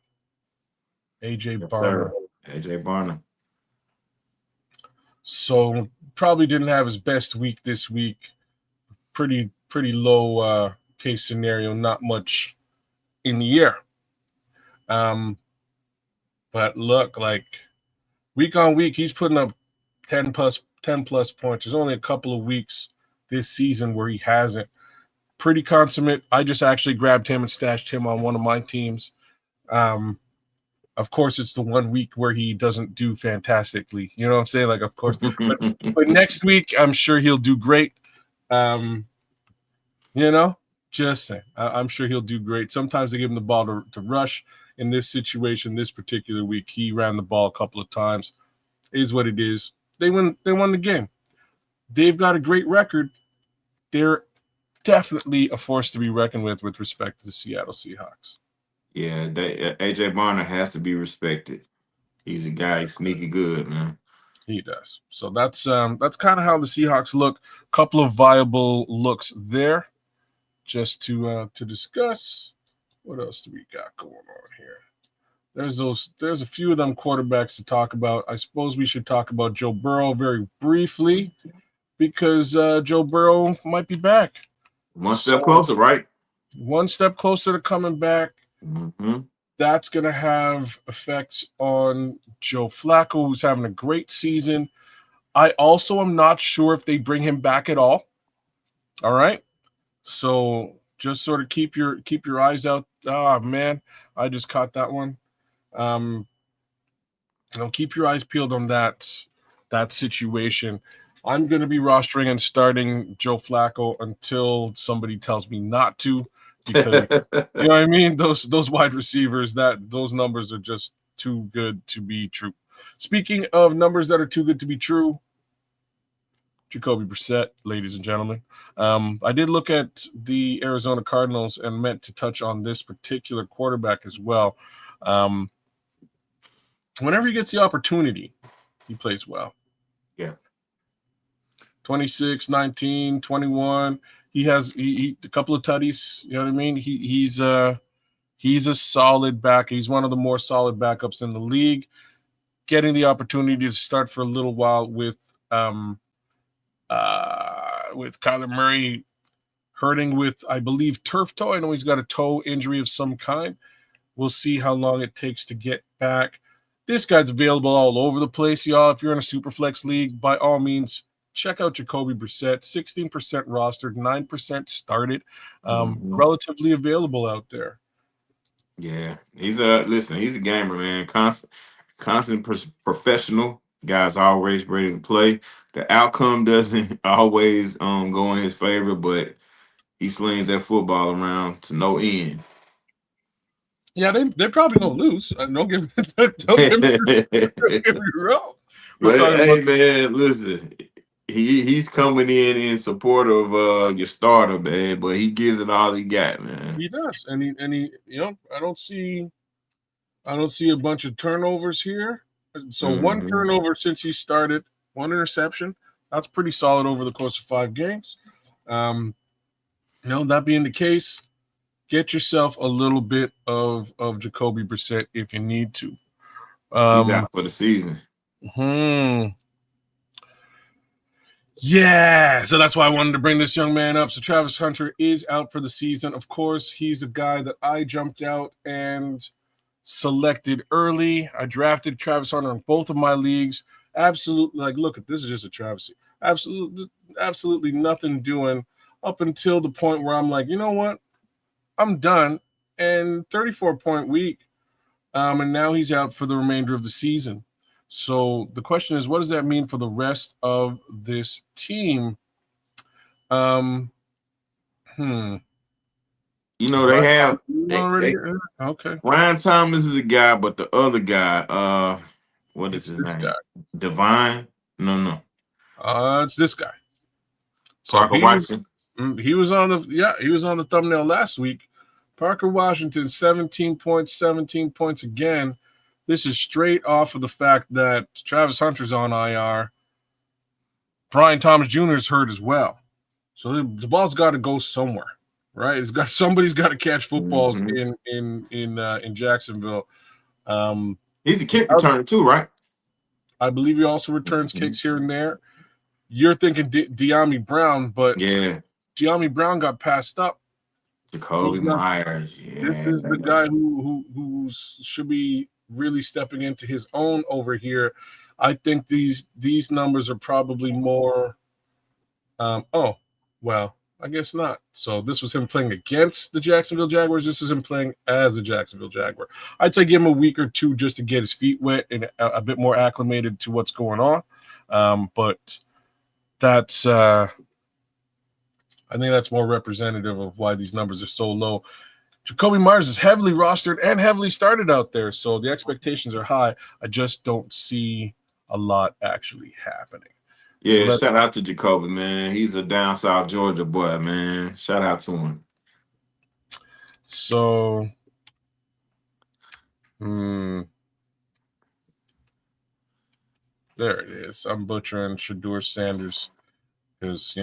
AJ Yes, Barner. sir. AJ Barner. So probably didn't have his best week this week. Pretty low case scenario, not much in the air. But look, like week on week, he's putting up 10 plus points. There's only a couple of weeks this season where he hasn't. Pretty consummate. I just actually grabbed him and stashed him on one of my teams. Of course, it's the 1 week where he doesn't do fantastically. You know what I'm saying? Like, of course. But next week, I'm sure he'll do great. You know, just saying. I'm sure he'll do great. Sometimes they give him the ball to rush. In this situation, this particular week, he ran the ball a couple of times. It is what it is. They won the game. They've got a great record. They're definitely a force to be reckoned with respect to the Seattle Seahawks. Yeah, AJ Barner has to be respected. He's a guy, he's sneaky good, man. He does. So that's kind of how the Seahawks look. Couple of viable looks there. Just to discuss. What else do we got going on here? There's a few of them quarterbacks to talk about. I suppose we should talk about Joe Burrow very briefly because Joe Burrow might be back. One step closer, right? One step closer to coming back. Mm-hmm. That's going to have effects on Joe Flacco, who's having a great season. I also am not sure if they bring him back at all. All right. So just sort of keep your eyes out. Oh man, I just caught that one. Keep your eyes peeled on that situation. I'm going to be rostering and starting Joe Flacco until somebody tells me not to, because you know what I mean. Those wide receivers, those numbers are just too good to be true. Speaking of numbers that are too good to be true, Jacoby Brissett, ladies and gentlemen. I did look at the Arizona Cardinals and meant to touch on this particular quarterback as well. Whenever he gets the opportunity, he plays well. Yeah. 26, 19, 21. He has a couple of tutties. You know what I mean? He's a solid back. He's one of the more solid backups in the league. Getting the opportunity to start for a little while with Kyler Murray hurting with, I believe, turf toe. I know he's got a toe injury of some kind. We'll see how long it takes to get back. This guy's available all over the place, y'all. If you're in a Superflex league, by all means, check out Jacoby Brissett. 16% rostered, 9% started. Relatively available out there. Yeah, he's a gamer, man. Constant professional. Guy's always ready to play. The outcome doesn't always go in his favor, but he slings that football around to no end. Yeah, they probably don't lose. Don't get me wrong. But hey, man, listen, he's coming in support of your starter, man. But he gives it all he got, man. He does, and he I don't see a bunch of turnovers here. So one turnover since he started, one interception. That's pretty solid over the course of 5 games. That being the case, get yourself a little bit of Jacoby Brissett if you need to. He's out for the season. Yeah, so that's why I wanted to bring this young man up. So Travis Hunter is out for the season. Of course, he's a guy that I jumped out and selected early. I drafted Travis Hunter in both of my leagues. Absolutely, look at this is just a travesty. Absolutely nothing doing up until the point where I'm like, you know what? I'm done. And 34-point week. And now he's out for the remainder of the season. So the question is, what does that mean for the rest of this team? They have already. Okay. Ryan Thomas is a guy, but the other guy, What is It's his this name? guy. Divine? No. It's this guy. So Parker Washington. he was on the thumbnail last week. Parker Washington, 17 points again. This is straight off of the fact that Travis Hunter's on IR. Brian Thomas Jr. is hurt as well. So the ball's got to go somewhere, right? Somebody's got to catch footballs in Jacksonville. He's a kick returner too, right? I believe he also returns kicks here and there. You're thinking De'Ami Brown, but yeah, De'Ami Brown got passed up. Jacoby Myers. Yeah, this is the guy who should be really stepping into his own over here. I think these numbers are probably more. I guess not. So this was him playing against the Jacksonville Jaguars. This is him playing as a Jacksonville Jaguar. I'd say give him a week or two just to get his feet wet and a bit more acclimated to what's going on. But that's I think that's more representative of why these numbers are so low. Jacoby Myers is heavily rostered and heavily started out there, so the expectations are high. I just don't see a lot actually happening. Yeah, shout out to Jacoby, man. He's a down south Georgia boy, man. Shout out to him. So, there it is. I'm butchering Shedeur Sanders because,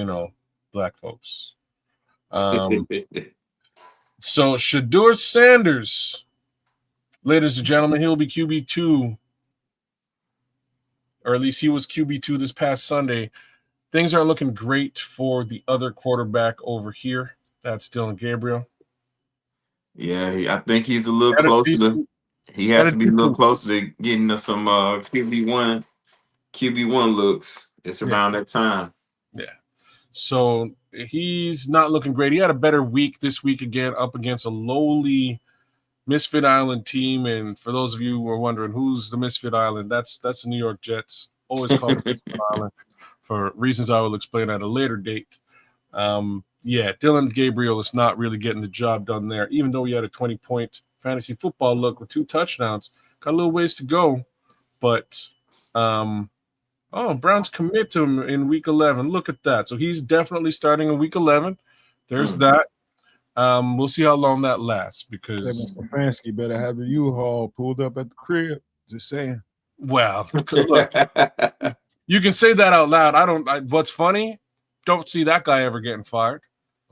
black folks. So, Shedeur Sanders, ladies and gentlemen, he'll be QB2, or at least he was QB2 this past Sunday. Things aren't looking great for the other quarterback over here. That's Dylan Gabriel. Yeah, I think he's a little closer to. He has to be a little closer to getting some QB1 looks. It's around that time. Yeah. So he's not looking great. He had a better week this week again, up against a lowly Misfit Island team. And for those of you who are wondering who's the Misfit Island, that's the New York Jets. Always called Misfit Island for reasons I will explain at a later date. Dylan Gabriel is not really getting the job done there, even though he had a 20-point fantasy football look with 2 touchdowns. Got a little ways to go, but Browns commit to him in week 11. Look at that. So he's definitely starting in week 11. There's that. We'll see how long that lasts because Stefanski better have the U-Haul pulled up at the crib. Just saying. Well, look, you can say that out loud. What's funny? Don't see that guy ever getting fired.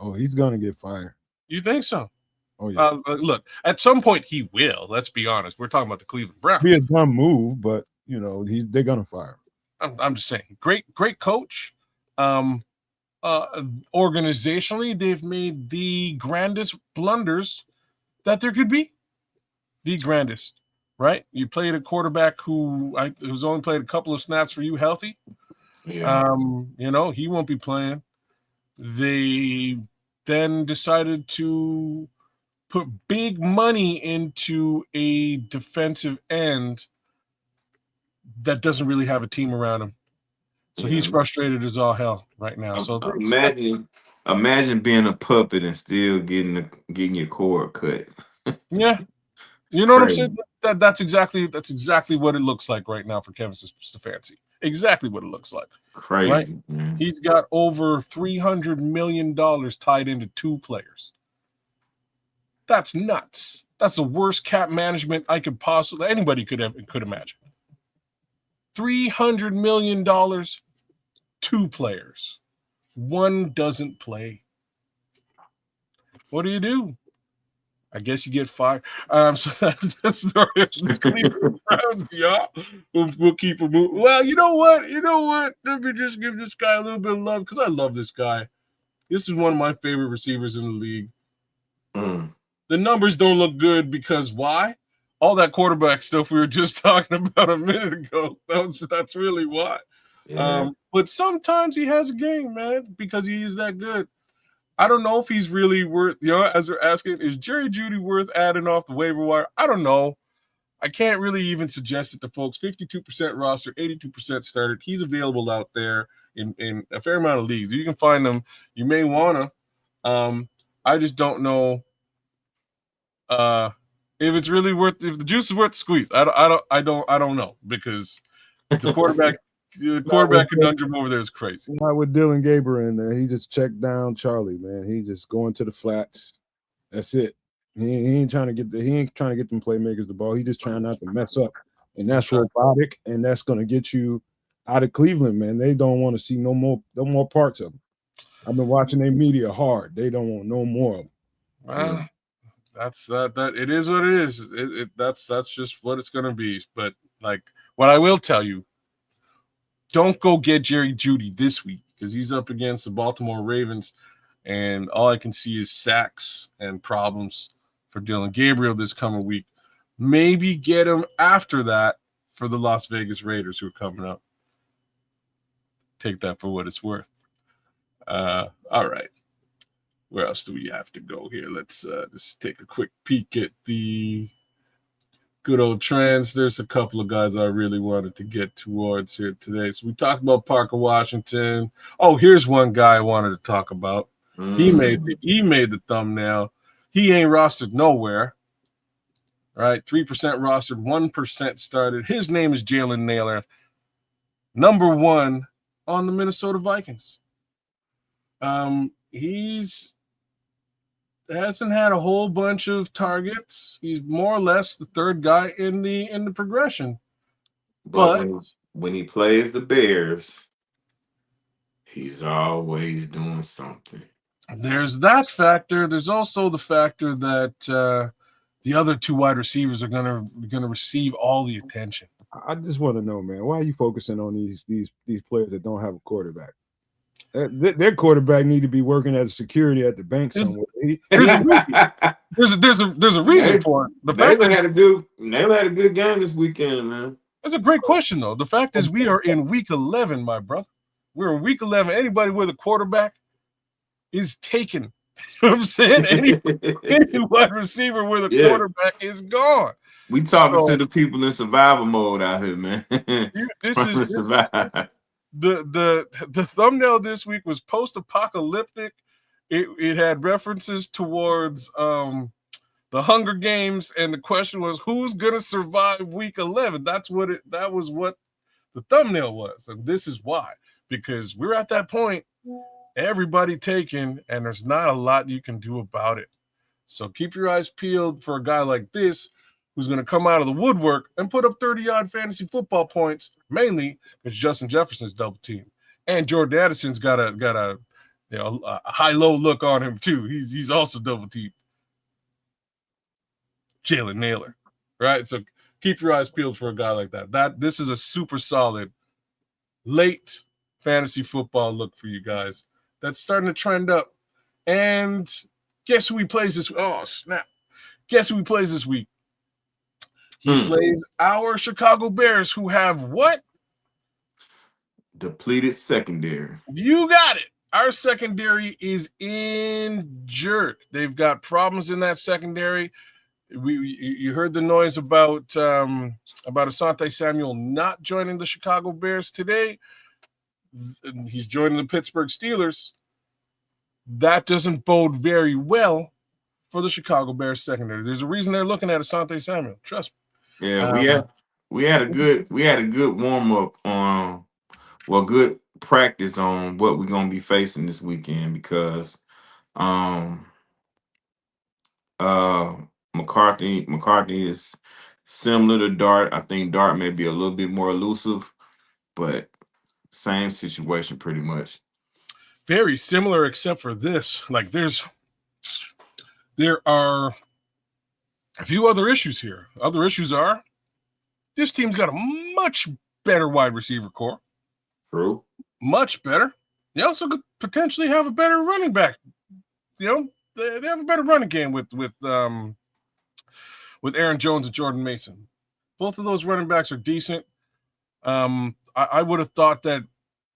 Oh, he's gonna get fired. You think so? Oh yeah. Look, at some point he will. Let's be honest. We're talking about the Cleveland Browns. Be a dumb move, but they're gonna fire him. I'm just saying, great coach. Organizationally, they've made the grandest blunders that there could be. The grandest, right? You played a quarterback who's only played a couple of snaps for you healthy. Yeah. He won't be playing. They then decided to put big money into a defensive end that doesn't really have a team around him. So he's frustrated as all hell right now. So imagine being a puppet and still getting your cord cut. Yeah. You know what I'm saying? That's exactly what it looks like right now for Kevin Stefanski. Exactly what it looks like. Crazy. Right? He's got over $300 million tied into 2 players. That's nuts. That's the worst cap management anybody could imagine. $300 million, 2 players. One doesn't play. What do? I guess you get fired. So that's the story of the Cleveland Browns, y'all. We'll keep it moving. Well, you know what? Let me just give this guy a little bit of love because I love this guy. This is one of my favorite receivers in the league. The numbers don't look good because why? All that quarterback stuff we were just talking about a minute ago. That's really why. Yeah. But sometimes he has a game, man, because he is that good. I don't know if he's really worth, as they're asking, is Jerry Jeudy worth adding off the waiver wire? I don't know. I can't really even suggest it to folks. 52% roster, 82% started. He's available out there in a fair amount of leagues. You can find him. You may want to. I just don't know if it's really worth, if the juice is worth the squeeze. I don't know, because the quarterback conundrum over there is crazy. Not with Dylan Gabriel in there. He just checked down Charlie, man. He just going to the flats. That's it. He ain't trying to get them playmakers the ball. He just trying not to mess up. And that's robotic, and that's gonna get you out of Cleveland, man. They don't want to see no more parts of them. I've been watching their media hard. They don't want no more of them. Well, that's that. It is what it is. That's just what it's gonna be. But like, what I will tell you, don't go get Jerry Jeudy this week, because he's up against the Baltimore Ravens, and all I can see is sacks and problems for Dylan Gabriel this coming week. Maybe get him after that for the Las Vegas Raiders, who are coming up. Take that for what it's worth. All right. Where else do we have to go here? Let's just take a quick peek at the good old trends. There's a couple of guys I really wanted to get towards here today. So we talked about Parker Washington. Oh, here's one guy I wanted to talk about. He made the thumbnail. He ain't rostered nowhere. Right, 3% rostered, 1% started. His name is Jalen Nailor, number 1 on the Minnesota Vikings. He's hasn't had a whole bunch of targets. He's more or less the third guy in the progression. But when he plays the Bears, he's always doing something. There's that factor. There's also the factor that the other 2 wide receivers are gonna receive all the attention. I just want to know, man, why are you focusing on these players that don't have a quarterback? Their quarterback need to be working as security at the bank somewhere. There's a reason for it. Naylor had a good game this weekend, man. That's a great question, though. The fact is, we are in week 11, my brother. We're in week 11. Anybody with a quarterback is taken. You know what I'm saying? Any wide receiver with a quarterback is gone. We talking to the people in survival mode out here, man. The thumbnail this week was post-apocalyptic. It had references towards the Hunger Games, and the question was, who's gonna survive week 11? That was what the thumbnail was, and this is why, because we're at that point. Everybody taken, and there's not a lot you can do about it. So keep your eyes peeled for a guy like this, who's going to come out of the woodwork and put up 30-odd fantasy football points, mainly because Justin Jefferson's double team, and Jordan Addison's got a high-low look on him too. He's also double teamed. Jalen Nailor, right? So keep your eyes peeled for a guy like that. This is a super solid late fantasy football look for you guys. That's starting to trend up. And guess who he plays this week? Oh, snap. Guess who he plays this week? He plays our Chicago Bears, who have what? Depleted secondary. You got it. Our secondary is injured. They've got problems in that secondary. You heard the noise about Asante Samuel not joining the Chicago Bears today. He's joining the Pittsburgh Steelers. That doesn't bode very well for the Chicago Bears secondary. There's a reason they're looking at Asante Samuel. Trust me. Yeah, we had a good warm up on, good practice on what we're gonna be facing this weekend, because McCarthy is similar to Dart. I think Dart may be a little bit more elusive, but same situation pretty much. Very similar, except for this. Like there are a few other issues here. Other issues are this team's got a much better wide receiver core. True. Much better. They also could potentially have a better running back. You know, they have a better running game with Aaron Jones and Jordan Mason. Both of those running backs are decent. I would have thought that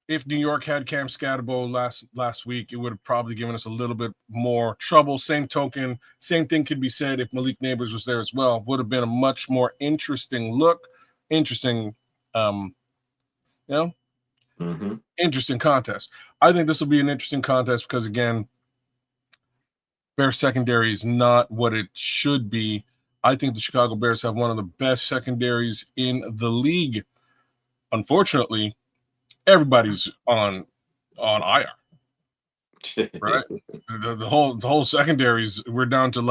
if New York had Cam Scatterbo last week, it would have probably given us a little bit more trouble. Same token, same thing could be said if Malik Neighbors was there as well. Would have been a much more interesting look, interesting contest. I think this will be an interesting contest because, again, Bears secondary is not what it should be. I think the Chicago Bears have one of the best secondaries in the league. Unfortunately, everybody's on IR, right? The whole secondaries, we're down to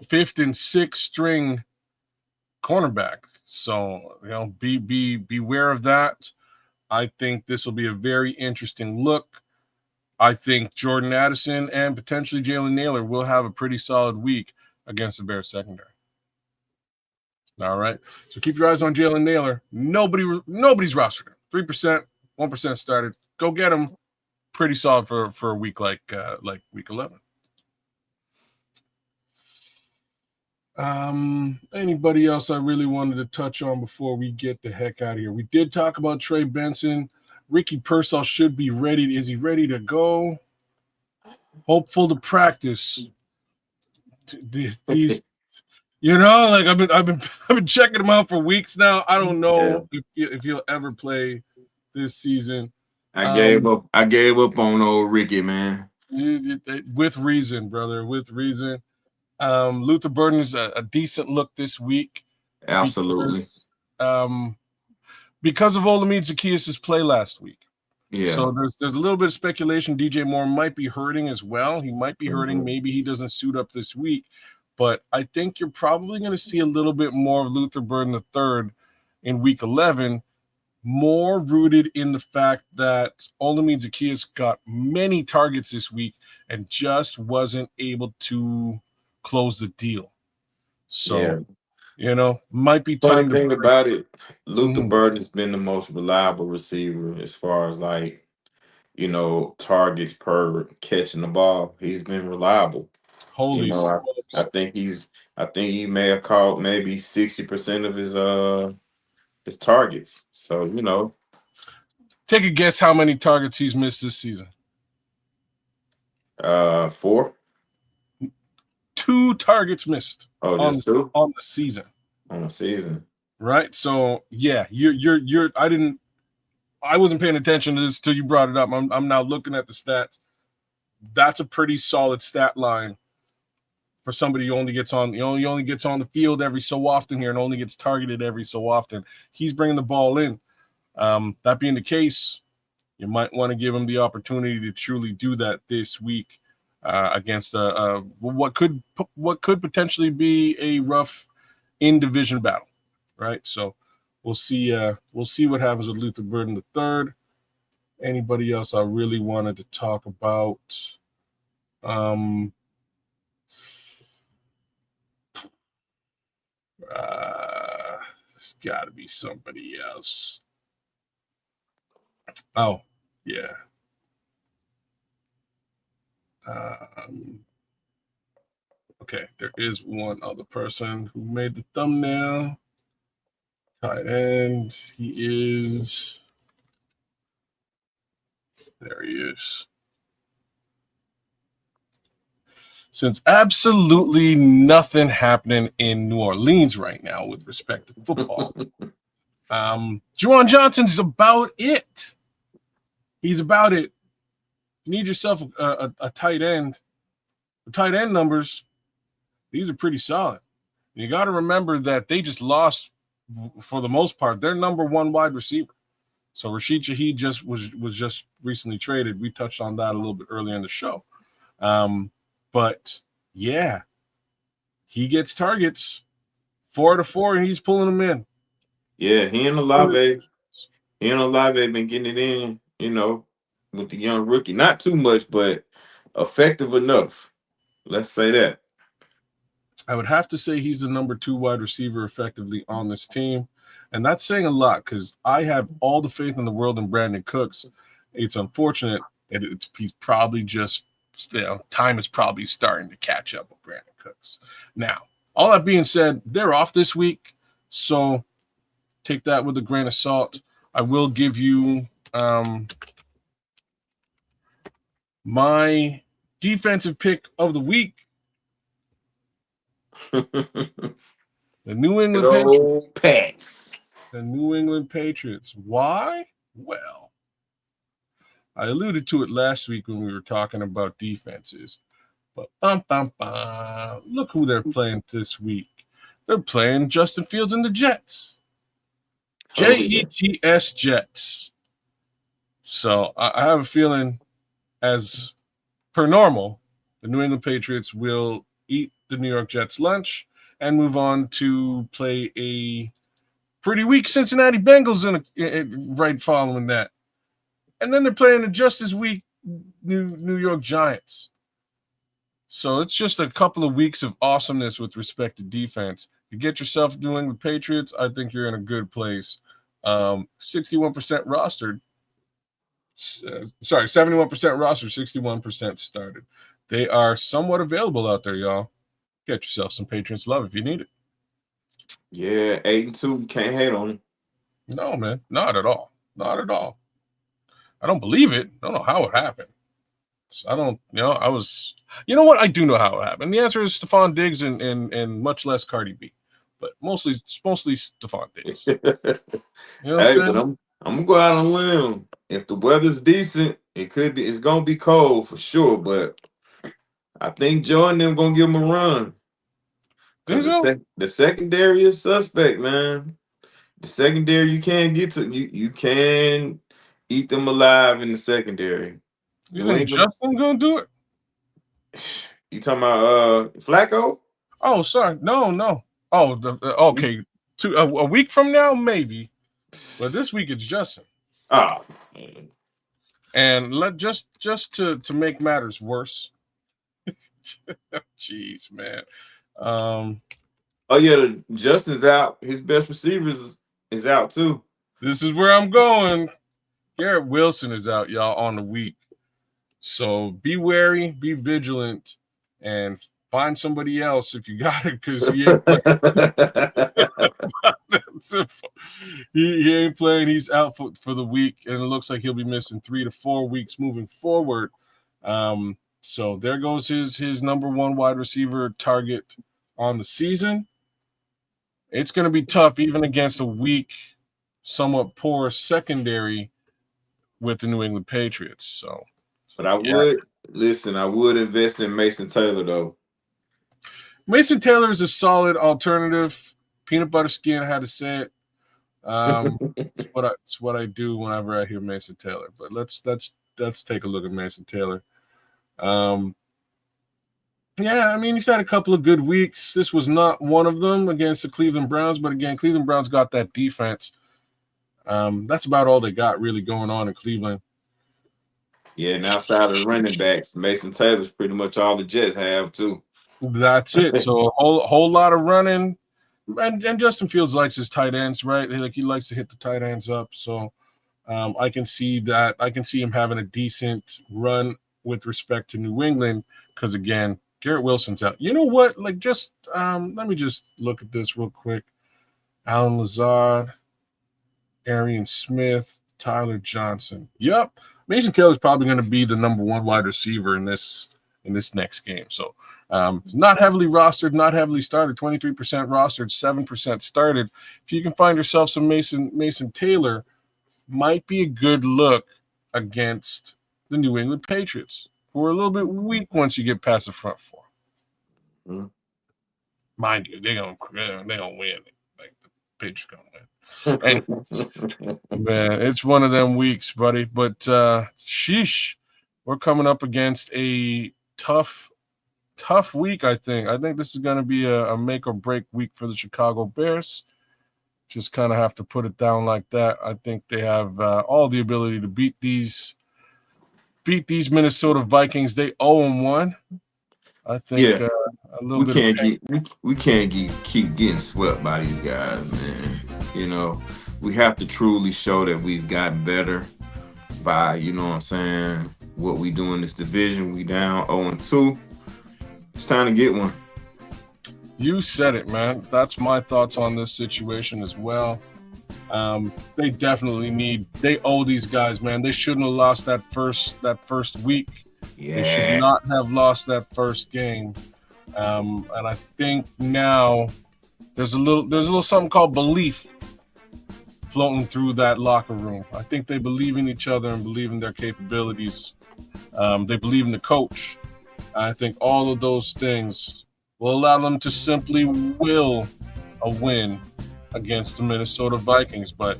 fifth and sixth string cornerback. So beware of that. I think this will be a very interesting look. I think Jordan Addison and potentially Jalen Naylor will have a pretty solid week against the Bears secondary. All right. So keep your eyes on Jalen Naylor. Nobody's rostered him. 3%, 1% started. Go get him. Pretty solid for a week like week 11. Anybody else I really wanted to touch on before we get the heck out of here? We did talk about Trey Benson. Ricky Pearsall should be ready. Is he ready to go? Hopeful to practice. These, I've been checking him out for weeks now. I don't know if he'll ever play this season. I gave up on old Ricky, man. With reason, brother. With reason. Luther Burden is a decent look this week. Absolutely. Because of Olamide Zaccheaus' play last week. Yeah. So there's a little bit of speculation DJ Moore might be hurting as well. He might be hurting. Maybe he doesn't suit up this week. But I think you're probably going to see a little bit more of Luther Burden III in week 11, more rooted in the fact that Olamide Zaccheaus got many targets this week and just wasn't able to close the deal. So, might be time Funny thing about it, Luther Mhm. Burden has been the most reliable receiver as far as targets per catching the ball. He's been reliable. Holy I think he may have caught maybe 60% of his targets. So, take a guess how many targets he's missed this season. 4. 2 targets missed on the season. On the season. Right? So, yeah, I wasn't paying attention to this till you brought it up. I'm now looking at the stats. That's a pretty solid stat line for somebody who only gets on the field every so often here and only gets targeted every so often. He's bringing the ball in. That being the case, you might want to give him the opportunity to truly do that this week against what could potentially be a rough in-division battle, right? So we'll see what happens with Luther Burden III. Anybody else I really wanted to talk about? There's got to be somebody else. Oh, yeah. Okay, there is one other person who made the thumbnail. Tight end. There he is. Since absolutely nothing happening in New Orleans right now with respect to football, Juwan Johnson's about it. He's about it. You need yourself a tight end. The tight end numbers, these are pretty solid. You got to remember that they just lost, for the most part, their number 1 wide receiver. So Rashid Shaheed was just recently traded. We touched on that a little bit earlier in the show. But yeah, he gets targets 4 to 4, and he's pulling them in. Yeah, he and Olave been getting it in, with the young rookie. Not too much, but effective enough. Let's say that. I would have to say he's the number 2 wide receiver effectively on this team. And that's saying a lot because I have all the faith in the world in Brandon Cooks. It's unfortunate that he's probably just, time is probably starting to catch up with Brandon Cooks. Now, all that being said, they're off this week. So take that with a grain of salt. I will give you my defensive pick of the week. The New England Patriots. The New England Patriots. Why? Well, I alluded to it last week when we were talking about defenses. But look who they're playing this week. They're playing Justin Fields and the Jets. Jets Jets. So I have a feeling, as per normal, the New England Patriots will eat the New York Jets lunch and move on to play a pretty weak Cincinnati Bengals right following that. And then they're playing a just as weak New York Giants. So it's just a couple of weeks of awesomeness with respect to defense. You get yourself doing the Patriots, I think you're in a good place. 61% rostered. 71% rostered, 61% started. They are somewhat available out there, y'all. Get yourself some Patriots love if you need it. Yeah, 8-2. Can't hate on them. No, man, not at all. Not at all. I don't believe it. I don't know how it happened. I don't, I was, you know what? I do know how it happened. The answer is Stephon Diggs and much less Cardi B, but mostly Stephon Diggs. You know what I'm saying? But I'm gonna go out on a limb. If the weather's decent, it's gonna be cold for sure. But I think Joe and them gonna give them a run. Because the secondary is suspect, man. The secondary you can't get to. You can eat them alive in the secondary. You think Justin gonna do it? You talking about Flacco? Oh, sorry. No. Oh, okay. A week from now, maybe. But this week it's Justin. Oh, man. And just to make matters worse. Jeez, man. Oh yeah, Justin's out. His best receivers is out too. This is where I'm going. Garrett Wilson is out, y'all, on the week. So be wary, be vigilant, and find somebody else if you got it, because he ain't he ain't playing. He's out for the week, and it looks like he'll be missing 3 to 4 weeks moving forward. So there goes his number one wide receiver target on the season. It's going to be tough, even against a weak, somewhat poor secondary with the New England Patriots. So, but I would invest in Mason Taylor though. Mason Taylor is a solid alternative. Peanut butter skin, I had to say it. It's what I do whenever I hear Mason Taylor. But let's take a look at Mason Taylor. Yeah, I mean, he's had a couple of good weeks. This was not one of them against the Cleveland Browns, but again, Cleveland Browns got that defense. That's about all they got really going on in Cleveland. Yeah, and outside of the running backs, Mason Taylor's pretty much all the Jets have too. That's it. So a whole lot of running, and Justin Fields likes his tight ends, right? He likes to hit the tight ends up. So I can see that. I can see him having a decent run with respect to New England, because again, Garrett Wilson's out. You know what? Like, just let me just look at this real quick. Alan Lazard, Arian Smith, Tyler Johnson. Yep. Mason Taylor's probably going to be the number one wide receiver in this next game. So not heavily rostered, not heavily started, 23% rostered, 7% started. If you can find yourself some Mason Taylor, might be a good look against the New England Patriots, who are a little bit weak once you get past the front four. Mm-hmm. Mind you, they're gonna win. Like, the Patriots gonna win. And, man, it's one of them weeks, buddy. But sheesh, we're coming up against a tough week. I think this is going to be a make or break week for the Chicago Bears. Just kind of have to put it down like that. I think they have all the ability to beat these Minnesota Vikings. They 0-1. I think a little we can't keep getting swept by these guys, man. You know, we have to truly show that we've gotten better by, you know what I'm saying, what we do in this division. We down 0-2. It's time to get one. You said it, man. That's my thoughts on this situation as well. They definitely they owe these guys, man. They shouldn't have lost that first week. Yeah. They should not have lost that first game. And I think now there's a little something called belief floating through that locker room. I think they believe in each other and believe in their capabilities. They believe in the coach. I think all of those things will allow them to simply will a win against the Minnesota Vikings. But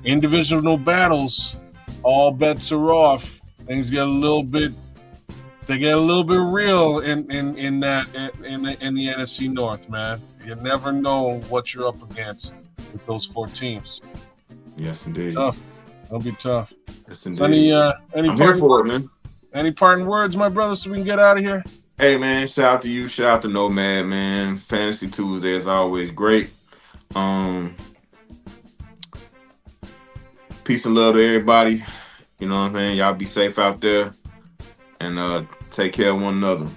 in divisional battles, all bets are off. Things get a little bit real in the NFC North, man. You never know what you're up against with those 4 teams. Yes, indeed. Tough. It'll be tough. Yes, So indeed. I'm here for it, man. Any parting words, my brother, so we can get out of here? Hey, man, shout out to you. Shout out to Nomad, man. Fantasy Tuesday is always great. Peace and love to everybody. You know what I'm saying? Y'all be safe out there and take care of one another.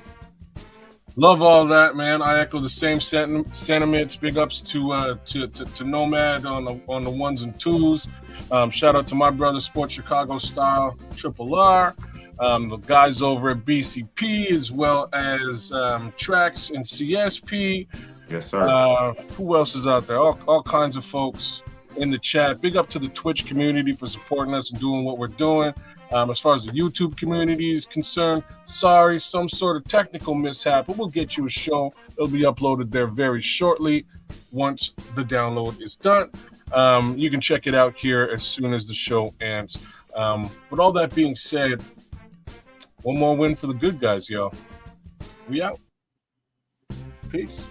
Love all that, man. I echo the same sentiments. Big ups to Nomad on the ones and twos. Shout out to my brother, Sports Chicago Style, Triple R. The guys over at BCP, as well as Trax and CSP. Yes, sir. Who else is out there? All kinds of folks in the chat. Big up to the Twitch community for supporting us and doing what we're doing. As far as the YouTube community is concerned, sorry, some sort of technical mishap, but we'll get you a show. It'll be uploaded there very shortly once the download is done. You can check it out here as soon as the show ends. With all that being said, one more win for the good guys, y'all. We out. Peace.